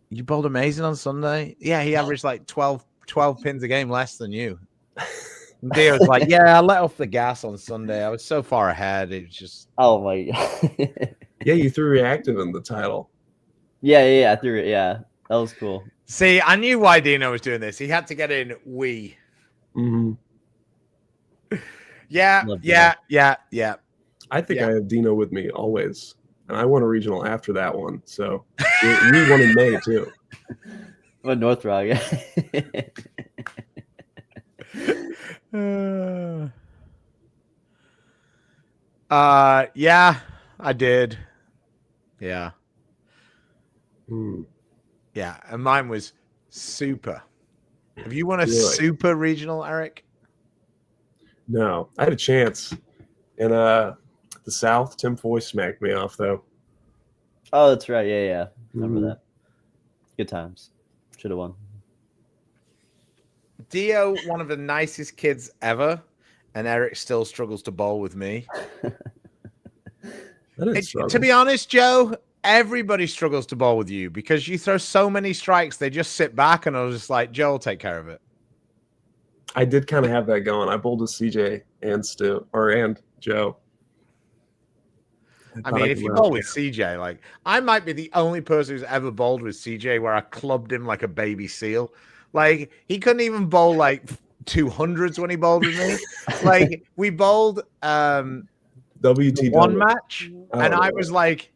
Speaker 2: "You bowled amazing on Sunday?" Yeah, he averaged like 12 pins a game less than you. And Dio's like, "Yeah, I let off the gas on Sunday. I was so far ahead. It was just."
Speaker 3: Oh my god.
Speaker 4: Yeah, you threw reactive in the title.
Speaker 3: Yeah, I threw it. Yeah, that was cool.
Speaker 2: See, I knew why Dino was doing this. He had to get in we.
Speaker 4: Mm-hmm.
Speaker 2: Yeah.
Speaker 4: I think I have Dino with me always. And I won a regional after that one. So we won in May too.
Speaker 3: What North Rock?
Speaker 2: Yeah, I did. Yeah. Yeah, and mine was super. Have you won a super regional, Eric?
Speaker 4: No, I had a chance. In the South, Tim Foy smacked me off, though.
Speaker 3: Oh, that's right. Yeah. Remember that. Good times. Should have won.
Speaker 2: Dio, one of the nicest kids ever, and Eric still struggles to bowl with me.
Speaker 4: To
Speaker 2: be honest, Joe, everybody struggles to bowl with you because you throw so many strikes. They just sit back and are just like, Joe will take care of it.
Speaker 4: I did kind of have that going. I bowled with CJ and Stu and Joe.
Speaker 2: I mean, if you bowl with CJ, like I might be the only person who's ever bowled with CJ where I clubbed him like a baby seal. Like he couldn't even bowl like 200s when he bowled with me. Like we bowled
Speaker 4: WT
Speaker 2: one match, and I
Speaker 4: know.
Speaker 2: was like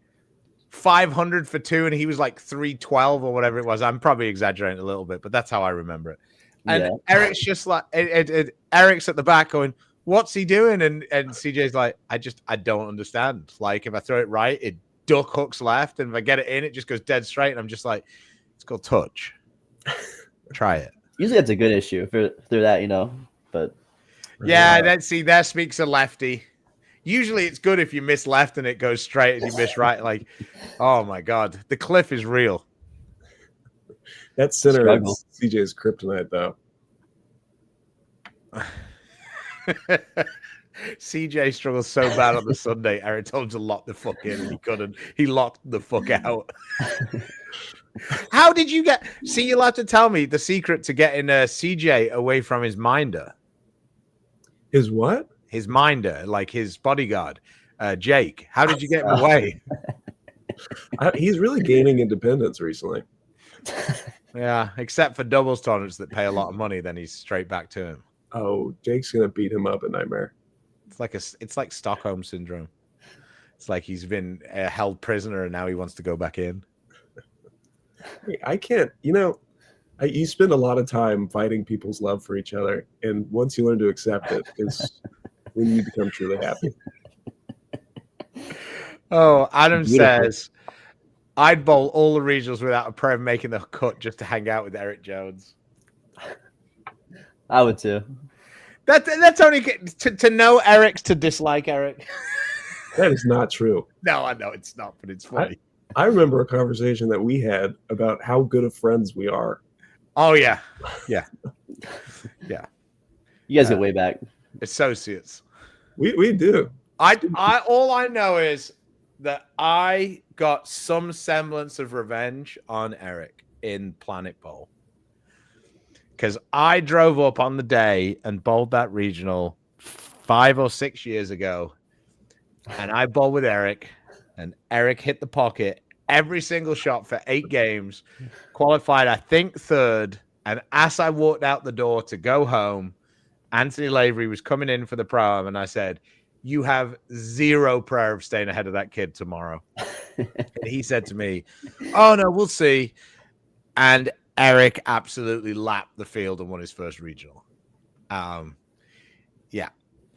Speaker 2: 500 for 2, and he was like 312 or whatever it was. I'm probably exaggerating a little bit, but that's how I remember it. And
Speaker 3: Yeah.
Speaker 2: Eric's just like Eric's at the back going, what's he doing? And CJ's like, I don't understand. Like if I throw it right, it duck hooks left, and if I get it in, it just goes dead straight. And I'm just like, it's called touch. Try it.
Speaker 3: Usually that's a good issue for that, you know. But
Speaker 2: yeah, there speaks a lefty. Usually it's good if you miss left and it goes straight and you miss right. Like, oh my god, the cliff is real.
Speaker 4: That center
Speaker 3: Struggle.
Speaker 4: is CJ's kryptonite, though.
Speaker 2: CJ struggles so bad on the Sunday. Eric told him to lock the fuck in. He couldn't. He locked the fuck out. How did you get? See, you'll have to tell me the secret to getting CJ away from his minder.
Speaker 4: His what?
Speaker 2: His minder, like his bodyguard, Jake. How did you get him away?
Speaker 4: He's really gaining independence recently.
Speaker 2: Yeah, except for doubles tournaments that pay a lot of money, then he's straight back to him.
Speaker 4: Oh, Jake's gonna beat him up at Nightmare.
Speaker 2: It's like Stockholm syndrome. It's like he's been held prisoner and now he wants to go back in.
Speaker 4: I can't. You know, you spend a lot of time fighting people's love for each other, and once you learn to accept it, is when you become truly happy.
Speaker 2: Oh, Adam
Speaker 3: Beautiful.
Speaker 2: says, I'd bowl all the regionals without a prayer of making the cut just to hang out with Eric Jones.
Speaker 3: I would too.
Speaker 2: That's only to know Eric's to dislike Eric.
Speaker 4: That is not true.
Speaker 2: No, I know it's not, but it's funny.
Speaker 4: I remember a conversation that we had about how good of friends we are.
Speaker 2: Oh yeah.
Speaker 3: You guys get way back.
Speaker 2: Associates.
Speaker 4: We do.
Speaker 2: I all I know is that I got some semblance of revenge on Eric in Planet Bowl. Because I drove up on the day and bowled that regional 5 or 6 years ago. And I bowled with Eric. And Eric hit the pocket every single shot for 8 games. Qualified, I think, 3rd. And as I walked out the door to go home, Anthony Lavery was coming in for the pro-am. And I said, you have zero prayer of staying ahead of that kid tomorrow. And he said to me, oh, no, we'll see. And Eric absolutely lapped the field and won his first regional.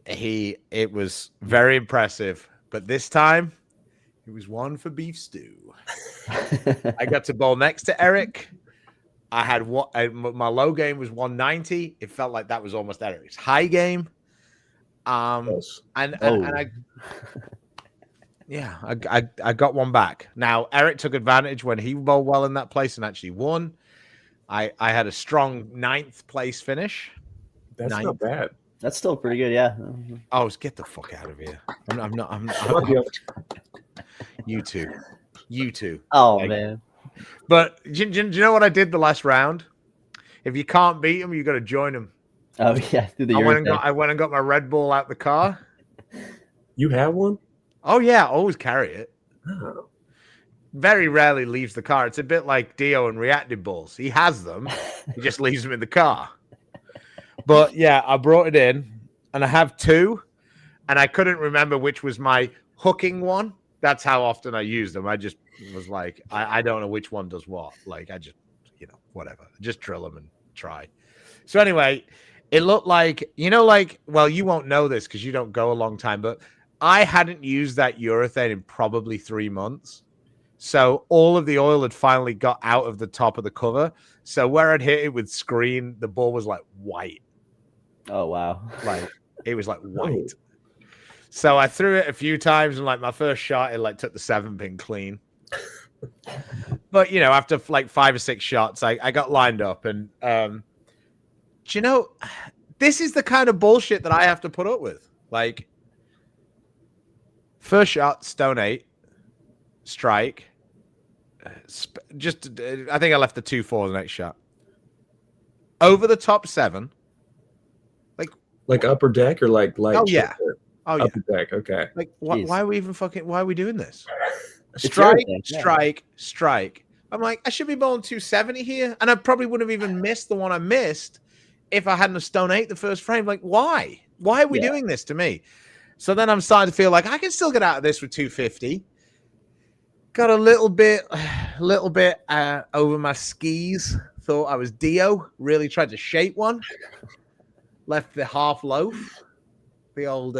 Speaker 2: It was very impressive. But this time, it was one for beef stew. I got to bowl next to Eric. I had my low game was 190. It felt like that was almost Eric's high game.
Speaker 4: Yes.
Speaker 2: And I got one back. Now Eric took advantage when he bowled well in that place and actually won. I had a strong 9th place finish.
Speaker 4: That's not bad.
Speaker 3: That's still pretty good, yeah.
Speaker 2: Oh, get the fuck out of here! I'm not. You two.
Speaker 3: Oh man.
Speaker 2: But do you know what I did the last round? If you can't beat them, you got to join them.
Speaker 3: Oh yeah.
Speaker 2: I went and got my Red Bull out the car.
Speaker 4: You have one?
Speaker 2: Oh yeah, I always carry it.
Speaker 4: Oh.
Speaker 2: Very rarely leaves the car. It's a bit like Dio and reactive balls. He has them. He just leaves them in the car. But yeah, I brought it in and I have 2 and I couldn't remember which was my hooking one. That's how often I use them. I just was like, I don't know which one does what. Like I just, whatever. Just drill them and try. So anyway, it looked like, well, you won't know this because you don't go a long time, but I hadn't used that urethane in probably 3 months. So all of the oil had finally got out of the top of the cover. So where I'd hit it with screen, the ball was like white.
Speaker 3: Oh wow.
Speaker 2: Like it was like white. So I threw it a few times and like my first shot, it like took the 7-pin clean. But after like 5 or 6 shots, I got lined up and this is the kind of bullshit that I have to put up with. Like first shot, stone 8, strike, I think I left the 2-4 the next shot. Over the top 7.
Speaker 4: Like upper deck or like light?
Speaker 2: Oh yeah.
Speaker 4: chipper?
Speaker 2: Oh yeah.
Speaker 4: Upper deck. Okay.
Speaker 2: Like
Speaker 3: Jeez.
Speaker 2: why are we even why are we doing this?
Speaker 3: It's
Speaker 2: Strike,
Speaker 3: irritating, yeah.
Speaker 2: strike, strike. I'm like, I should be bowling 270 here. And I probably would have even missed the one I missed if I hadn't a stone 8 the first frame. Like, why? Why are we doing this to me? So then I'm starting to feel like I can still get out of this with 250. Got a little bit over my skis. Thought I was Dio. Really tried to shape one. Left the half loaf. The old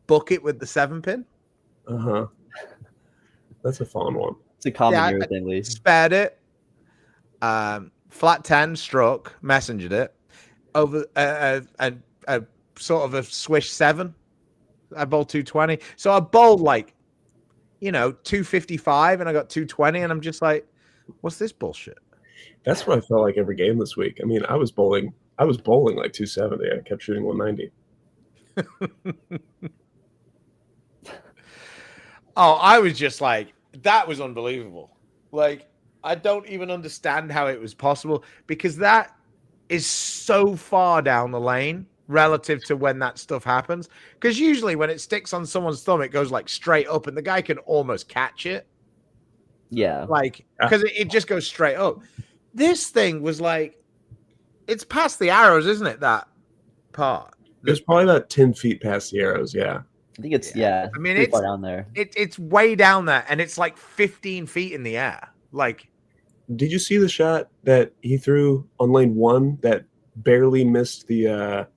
Speaker 2: bucket with the 7-pin.
Speaker 4: Uh-huh. That's a fun one.
Speaker 3: It's a common
Speaker 2: Yeah,
Speaker 3: Euro thing, Lee.
Speaker 2: Spared it. Flat 10 struck, messengered it. Over a sort of a swish 7. I bowled 220. So I bowled like, 255 and I got 220 and I'm just like, what's this bullshit?
Speaker 4: That's what I felt like every game this week. I mean, I was bowling like 270. I kept shooting 190.
Speaker 2: Oh, I was just like, that was unbelievable. Like, I don't even understand how it was possible because that is so far down the lane relative to when that stuff happens. Because usually when it sticks on someone's thumb, it goes like straight up and the guy can almost catch it.
Speaker 3: Yeah.
Speaker 2: Like, because it just goes straight up. This thing was like, it's past the arrows, isn't it? That part.
Speaker 4: It was probably about 10 feet past the arrows. Yeah.
Speaker 3: I think it's I mean,
Speaker 2: it's
Speaker 3: far down there.
Speaker 2: It's way down there, and it's like 15 feet in the air. Like,
Speaker 4: did you see the shot that he threw on lane 1 that barely missed the?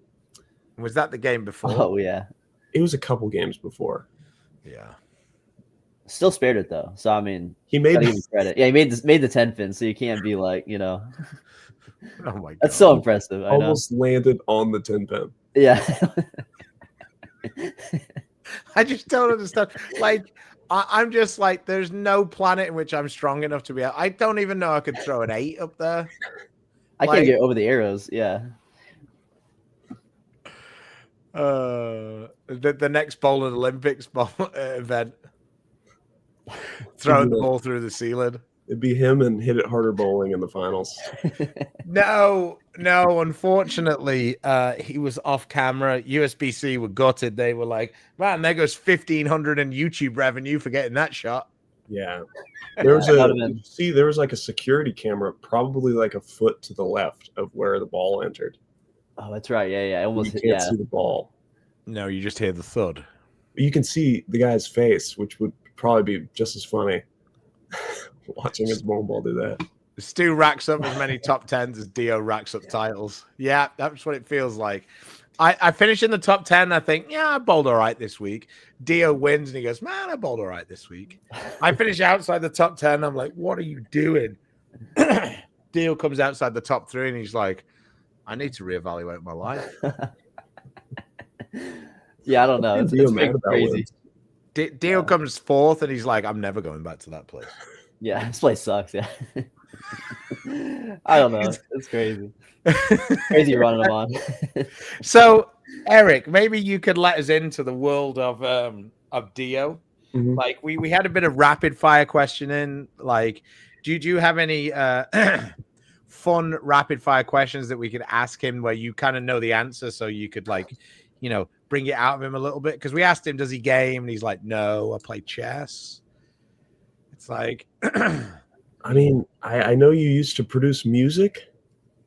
Speaker 2: Was that the game before?
Speaker 3: Oh yeah.
Speaker 4: It was a couple games before.
Speaker 2: Yeah.
Speaker 3: Still spared it though, so I mean,
Speaker 4: he made
Speaker 3: the credit. Yeah, he made the 10 pin, so you can't be like,
Speaker 2: Oh my god,
Speaker 3: that's so impressive. I
Speaker 4: almost landed on the 10 pin.
Speaker 3: Yeah.
Speaker 2: I just don't understand. Like, I'm just like, there's no planet in which I'm strong enough to be. I don't even know I could throw an 8 up there.
Speaker 3: I can't get over the arrows. Yeah.
Speaker 2: The next bowling Olympics event, throwing the ball through the ceiling.
Speaker 4: It'd be him and Hit It Harder Bowling in the finals.
Speaker 2: No, unfortunately, he was off camera. USBC were gutted. They were like, man, there goes 1,500 in YouTube revenue for getting that shot.
Speaker 4: Yeah. There was like a security camera, probably like a foot to the left of where the ball entered.
Speaker 3: Oh, that's right. Yeah. I almost
Speaker 4: you can't see the ball.
Speaker 2: No, you just hear the thud.
Speaker 4: You can see the guy's face, which would probably be just as funny. Watching his ball do that.
Speaker 2: Stu racks up as many top 10s as Dio racks up titles. Yeah, that's what it feels like. I finish in the top 10. I think, yeah, I bowled all right this week. Dio wins and he goes, man, I bowled all right this week. I finish outside the top 10. I'm like, what are you doing? Dio comes outside the top 3 and he's like, I need to reevaluate my life.
Speaker 3: Yeah, I don't know. It's crazy.
Speaker 2: Dio comes 4th and he's like, I'm never going back to that place.
Speaker 3: Yeah, this place sucks. Yeah. I don't know. It's crazy. Crazy running them on.
Speaker 2: So, Eric, maybe you could let us into the world of Dio.
Speaker 4: Mm-hmm.
Speaker 2: Like we had a bit of rapid fire questioning. Like, do you have any fun rapid fire questions that we could ask him where you kind of know the answer, so you could bring it out of him a little bit? Because we asked him, does he game? And he's like, no, I play chess. It's like,
Speaker 4: I mean, I know you used to produce music.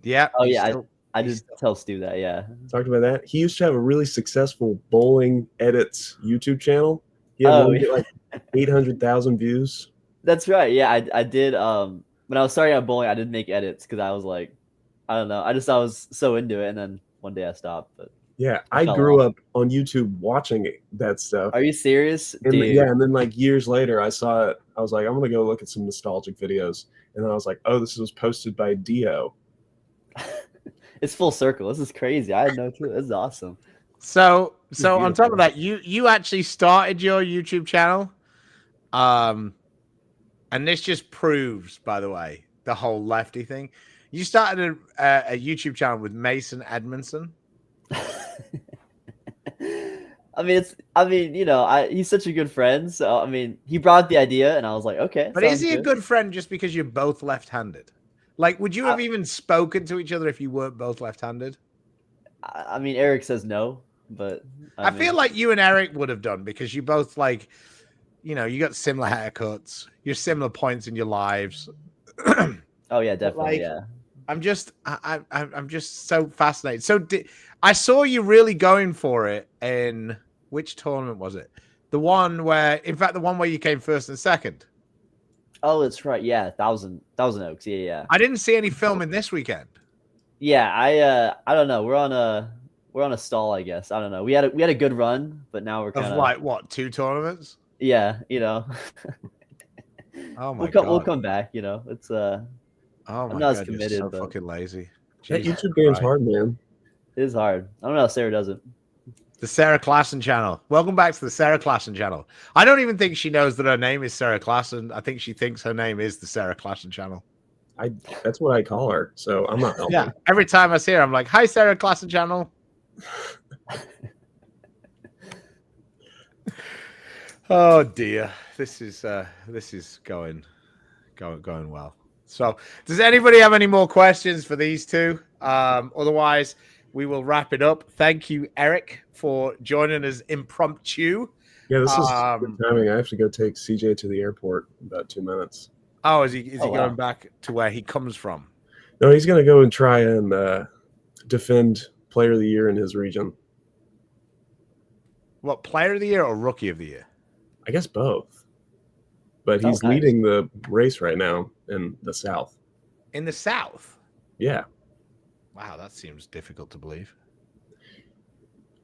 Speaker 2: Yeah.
Speaker 3: Oh yeah, I did tell Stu that. Yeah,
Speaker 4: talked about that. He used to have a really successful bowling edits YouTube channel. He had like 800,000 views.
Speaker 3: That's right. Yeah, I did. When I was starting out bowling, I did make edits because I was like, I don't know. I was so into it, and then one day I stopped. But
Speaker 4: yeah, I grew up on YouTube watching that stuff.
Speaker 3: Are you serious?
Speaker 4: And then like years later, I saw it. I was like, I'm gonna go look at some nostalgic videos, and then I was like, oh, this was posted by Dio.
Speaker 3: It's full circle. This is crazy. I had no clue. This is awesome.
Speaker 2: So on top of that, you actually started your YouTube channel, and this just proves, by the way, the whole lefty thing. You started a YouTube channel with Mason Edmondson.
Speaker 3: I mean, he's such a good friend. So I mean, he brought the idea, and I was like, okay.
Speaker 2: But is
Speaker 3: sounds
Speaker 2: he a good friend just because you're both left-handed? Like, would you have even spoken to each other if you weren't both left-handed?
Speaker 3: I mean, Eric says no, but
Speaker 2: I feel like you and Eric would have done because you both like, you got similar haircuts, you're similar points in your lives.
Speaker 3: Oh yeah, definitely.
Speaker 2: like,
Speaker 3: Yeah.
Speaker 2: I'm just so fascinated. So I saw you really going for it in which tournament was it? The one where you came first and second.
Speaker 3: Oh, that's right. Yeah, Thousand Oaks. Yeah.
Speaker 2: I didn't see any filming this weekend.
Speaker 3: Yeah, I don't know. We're on a stall, I guess. I don't know. We had a good run, but now we're kind
Speaker 2: Of like what, 2 tournaments?
Speaker 3: Yeah,
Speaker 2: Oh my God.
Speaker 3: We'll come back. It's
Speaker 2: Oh
Speaker 3: I'm
Speaker 2: my
Speaker 3: not as
Speaker 2: God,
Speaker 3: committed,
Speaker 2: you're so
Speaker 3: but
Speaker 2: fucking lazy.
Speaker 4: That
Speaker 2: Jesus
Speaker 4: YouTube game's
Speaker 2: Christ.
Speaker 4: hard, man.
Speaker 3: it is hard. I don't know how Sarah does it.
Speaker 2: The Sarah Klassen channel. Welcome back to the Sarah Klassen channel. I don't even think she knows that her name is Sarah Klassen. I think she thinks her name is the Sarah Klassen channel.
Speaker 4: That's what I call her, so I'm not helping.
Speaker 2: Yeah. Every time I see her, I'm like, "Hi, Sarah Klassen channel." Oh dear, this is going well. So, does anybody have any more questions for these two? Otherwise, we will wrap it up. Thank you, Eric, for joining us impromptu.
Speaker 4: Yeah, this is good timing. I have to go take CJ to the airport in about 2 minutes.
Speaker 2: Oh, is he
Speaker 3: wow.
Speaker 2: going back to where he comes from?
Speaker 4: No, he's going to go and try and defend Player of the Year in his region.
Speaker 2: What, Player of the Year or Rookie of the Year?
Speaker 4: I guess both. But he's
Speaker 3: nice.
Speaker 4: leading the race right now in the South.
Speaker 2: In the South?
Speaker 4: Yeah.
Speaker 2: Wow, that seems difficult to believe.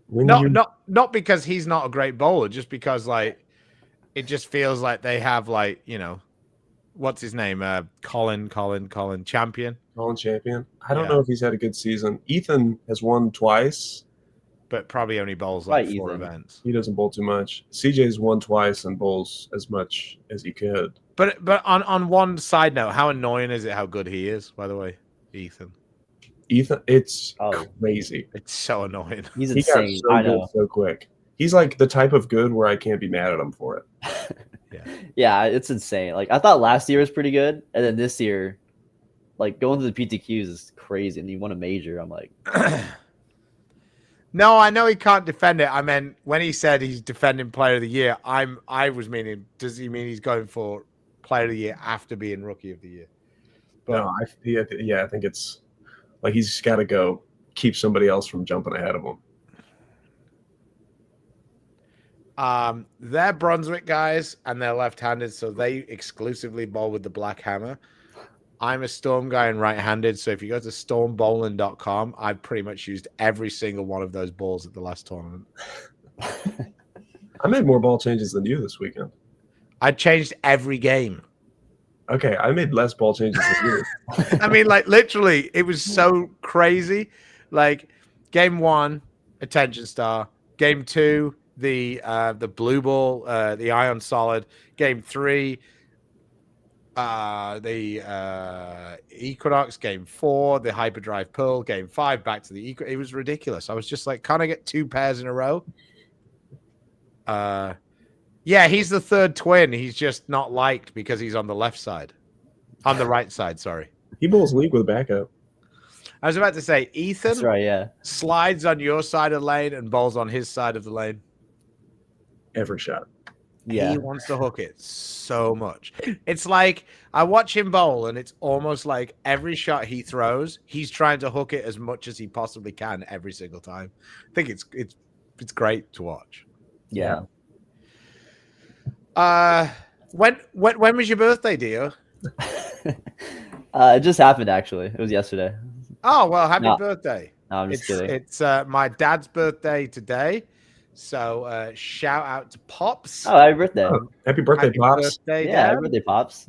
Speaker 2: Not because he's not a great bowler, just because like it just feels like they have like, what's his name? Colin Champion.
Speaker 4: Colin Champion. I don't know if he's had a good season. Ethan has won twice,
Speaker 2: but probably only bowls like 4
Speaker 3: Ethan.
Speaker 2: events.
Speaker 4: He doesn't bowl too much. CJ's won twice and bowls as much as he could.
Speaker 2: But on one side note, how annoying is it how good he is, by the way, Ethan?
Speaker 4: It's crazy.
Speaker 2: It's so annoying.
Speaker 3: He's insane.
Speaker 4: He got so good so quick. He's like the type of good where I can't be mad at him for it.
Speaker 3: Yeah, it's insane. Like I thought last year was pretty good, and then this year, like going to the PTQs is crazy, and he won a major. I'm like,
Speaker 2: no, I know he can't defend it. I mean, when he said he's defending Player of the Year, I was meaning, does he mean he's going for Player of the Year after being Rookie of the Year? But,
Speaker 4: no, I think it's like he's got to go keep somebody else from jumping ahead of him.
Speaker 2: They're Brunswick guys, and they're left-handed, so they exclusively bowl with the black hammer. I'm a Storm guy and right-handed, so if you go to stormbowling.com, I've pretty much used every single one of those balls at the last tournament.
Speaker 4: I made more ball changes than you this weekend.
Speaker 2: I changed every game.
Speaker 4: Okay, I made less ball changes than you.
Speaker 2: I mean, like, literally, it was so crazy. Like, game 1, attention star. Game 2, the blue ball, the ion solid. Game 3, the Equinox. Game 4, the hyperdrive pearl. Game 5, back to the Equinox. It was ridiculous. I was just like, can't I get 2 pairs in a row? Yeah, he's the third twin. He's just not liked because he's on the left side. On the right side, sorry.
Speaker 4: He bowls league with backup.
Speaker 2: I was about to say, Ethan
Speaker 3: that's right, yeah.
Speaker 2: slides on your side of the lane and bowls on his side of the lane.
Speaker 4: Every shot.
Speaker 3: Yeah.
Speaker 2: He wants to hook it so much. It's like I watch him bowl, and it's almost like every shot he throws, he's trying to hook it as much as he possibly can every single time. I think it's great to watch.
Speaker 3: Yeah.
Speaker 2: When was your birthday, Dio?
Speaker 3: It just happened actually. It was yesterday.
Speaker 2: Oh well, happy birthday!
Speaker 3: No, I'm just kidding.
Speaker 2: It's my dad's birthday today, so shout out to Pops.
Speaker 3: Oh, happy birthday!
Speaker 4: Happy birthday, Pops!
Speaker 2: Birthday,
Speaker 3: yeah,
Speaker 2: Dad.
Speaker 3: happy birthday, Pops.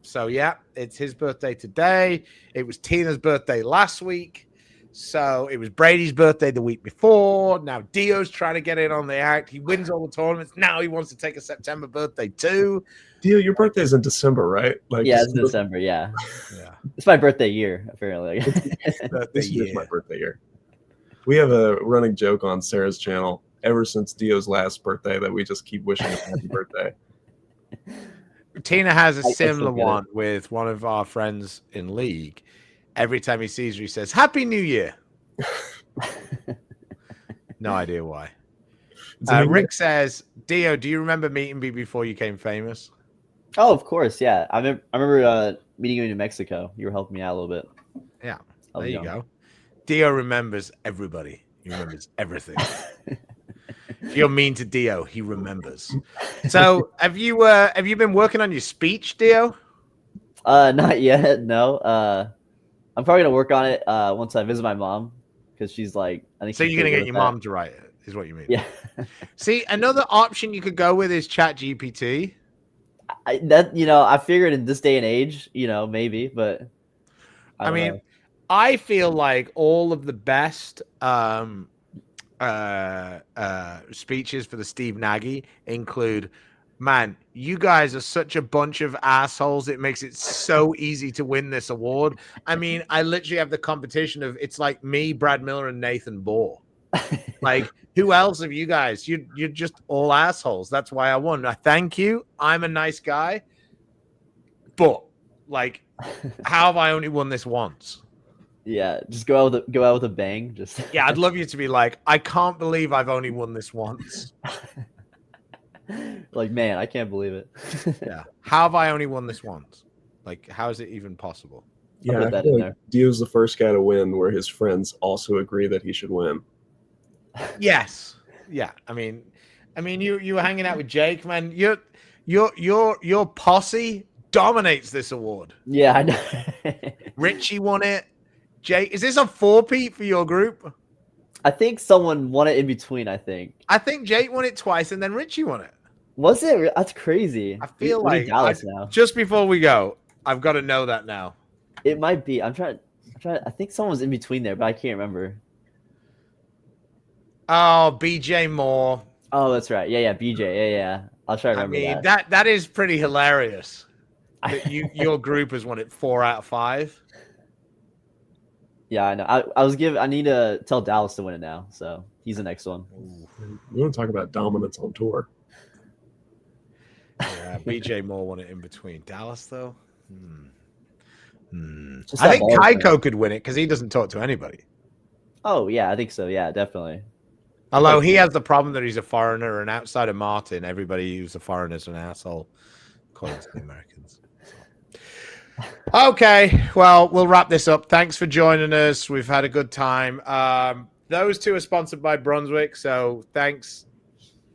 Speaker 2: So yeah, it's his birthday today. It was Tina's birthday last week. So it was Brady's birthday the week before. Now Dio's trying to get in on the act. He wins all the tournaments. Now he wants to take a September birthday too.
Speaker 4: Dio, your birthday is in December, right? Like,
Speaker 3: yeah, it's December. Yeah. It's my birthday year, apparently.
Speaker 2: Birthday
Speaker 4: this year's
Speaker 2: year.
Speaker 4: my birthday year. We have a running joke on Sarah's channel ever since Dio's last birthday that we just keep wishing him happy birthday.
Speaker 2: Tina has a
Speaker 3: I still
Speaker 2: similar
Speaker 3: get it.
Speaker 2: one with one of our friends in league. Every time he sees her, he says, "Happy New Year." No idea why.
Speaker 4: It's a new
Speaker 2: Rick says, Dio, do you remember meeting me before you became famous?
Speaker 3: Oh, of course, yeah. I remember meeting you in New Mexico. You were helping me out a little bit.
Speaker 2: Yeah,
Speaker 3: I was
Speaker 2: there you
Speaker 3: young.
Speaker 2: go. Dio remembers everybody. He remembers everything. If you're mean to Dio, he remembers. So, have you been working on your speech, Dio?
Speaker 3: Not yet. No. I'm probably gonna work on it once I visit my mom because she's like, I think.
Speaker 2: So
Speaker 3: she's
Speaker 2: you're gonna
Speaker 3: pretty
Speaker 2: get
Speaker 3: good
Speaker 2: your
Speaker 3: with that.
Speaker 2: mom to write it, is what you mean?
Speaker 3: Yeah.
Speaker 2: See, another option you could go with is Chat GPT.
Speaker 3: I figured in this day and age, maybe, but I don't know.
Speaker 2: I feel like all of the best speeches for the Steve Nagy include, man, you guys are such a bunch of assholes. It makes it so easy to win this award. I mean, I literally have the competition of it's like me, Brad Miller, and Nathan Bohr. Like, who else of you guys? You're just all assholes. That's why I won. I thank you. I'm a nice guy. But like, how have I only won this once?
Speaker 3: Yeah, just go out with a bang. Just
Speaker 2: Yeah, I'd love you to be like, I can't believe I've only won this once.
Speaker 3: like, man, I can't believe it.
Speaker 2: Yeah. How have I only won this once? Like, how is it even possible?
Speaker 4: Yeah,
Speaker 3: put
Speaker 4: I
Speaker 3: that
Speaker 4: feel
Speaker 3: in
Speaker 4: like
Speaker 3: there.
Speaker 4: Dio's the first guy to win where his friends also agree that he should win.
Speaker 2: Yes. Yeah. I mean, you were hanging out with Jake, man. Your posse dominates this award.
Speaker 3: Yeah, I know.
Speaker 2: Richie won it. Jake, is this a 4-peat for your group?
Speaker 3: I think someone won it in between. I think
Speaker 2: Jake won it twice and then Richie won it.
Speaker 3: was it? That's crazy.
Speaker 2: I feel
Speaker 3: we need
Speaker 2: like
Speaker 3: Dallas now.
Speaker 2: just before we go, I've got to know that now.
Speaker 3: It might be. I'm trying. I think someone's in between there, but I can't remember.
Speaker 2: Oh, BJ Moore.
Speaker 3: Oh, that's right. Yeah, BJ. Yeah. I'll try to remember
Speaker 2: that is pretty hilarious. That your group has won it 4 out of 5.
Speaker 3: Yeah, I know. I need to tell Dallas to win it now, so he's the next one.
Speaker 4: We want to talk about dominance on tour.
Speaker 2: Yeah, BJ Moore won it in between. Dallas, though?
Speaker 3: Just
Speaker 2: I
Speaker 3: that
Speaker 2: think
Speaker 3: ball
Speaker 2: Kaiko
Speaker 3: thing.
Speaker 2: could win it because he doesn't talk to anybody.
Speaker 3: Oh, yeah, I think so. Yeah, definitely.
Speaker 2: Although he has the problem that he's a foreigner, and outside of Martin, everybody who's a foreigner is an asshole, according to the Americans. Okay, well, we'll wrap this up. Thanks for joining us. We've had a good time. Those two are sponsored by Brunswick, so thanks.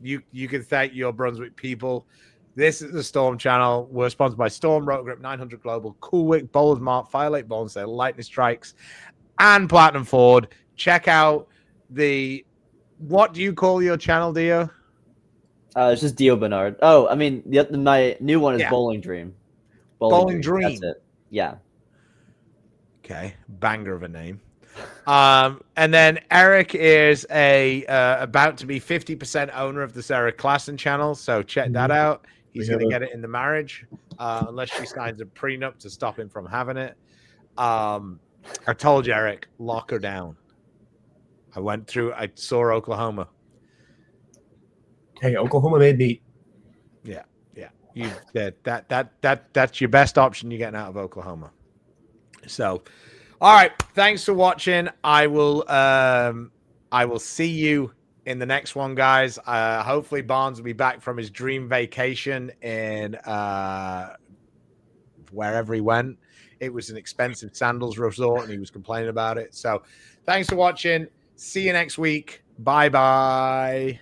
Speaker 2: You can thank your Brunswick people. This is the Storm channel. We're sponsored by Storm, Rotor Grip, 900 Global, Coolwick, Bowlers Mart, Firelake Bowling Sale, Lightning Strikes, and Platinum Ford. Check out what do you call your channel, Dio?
Speaker 3: It's just Dio Bernard. Oh, I mean, my new one is
Speaker 2: Yeah.
Speaker 3: Bowling Dream.
Speaker 2: Bowling Dream.
Speaker 3: That's it. Yeah.
Speaker 2: Okay, banger of a name. And then Eric is about to be 50% owner of the Sarah Klassen channel, so check that out. He's going to get it in the marriage, unless she signs a prenup to stop him from having it. I told you, Eric, lock her down. I saw Oklahoma.
Speaker 4: Hey, Oklahoma made beat.
Speaker 2: Yeah. That's your best option you're getting out of Oklahoma. So, all right. Thanks for watching. I will see you in the next one, guys. Hopefully Barnes will be back from his dream vacation in wherever he went. It was an expensive sandals resort and he was complaining about it. So thanks for watching. See you next week. Bye-bye.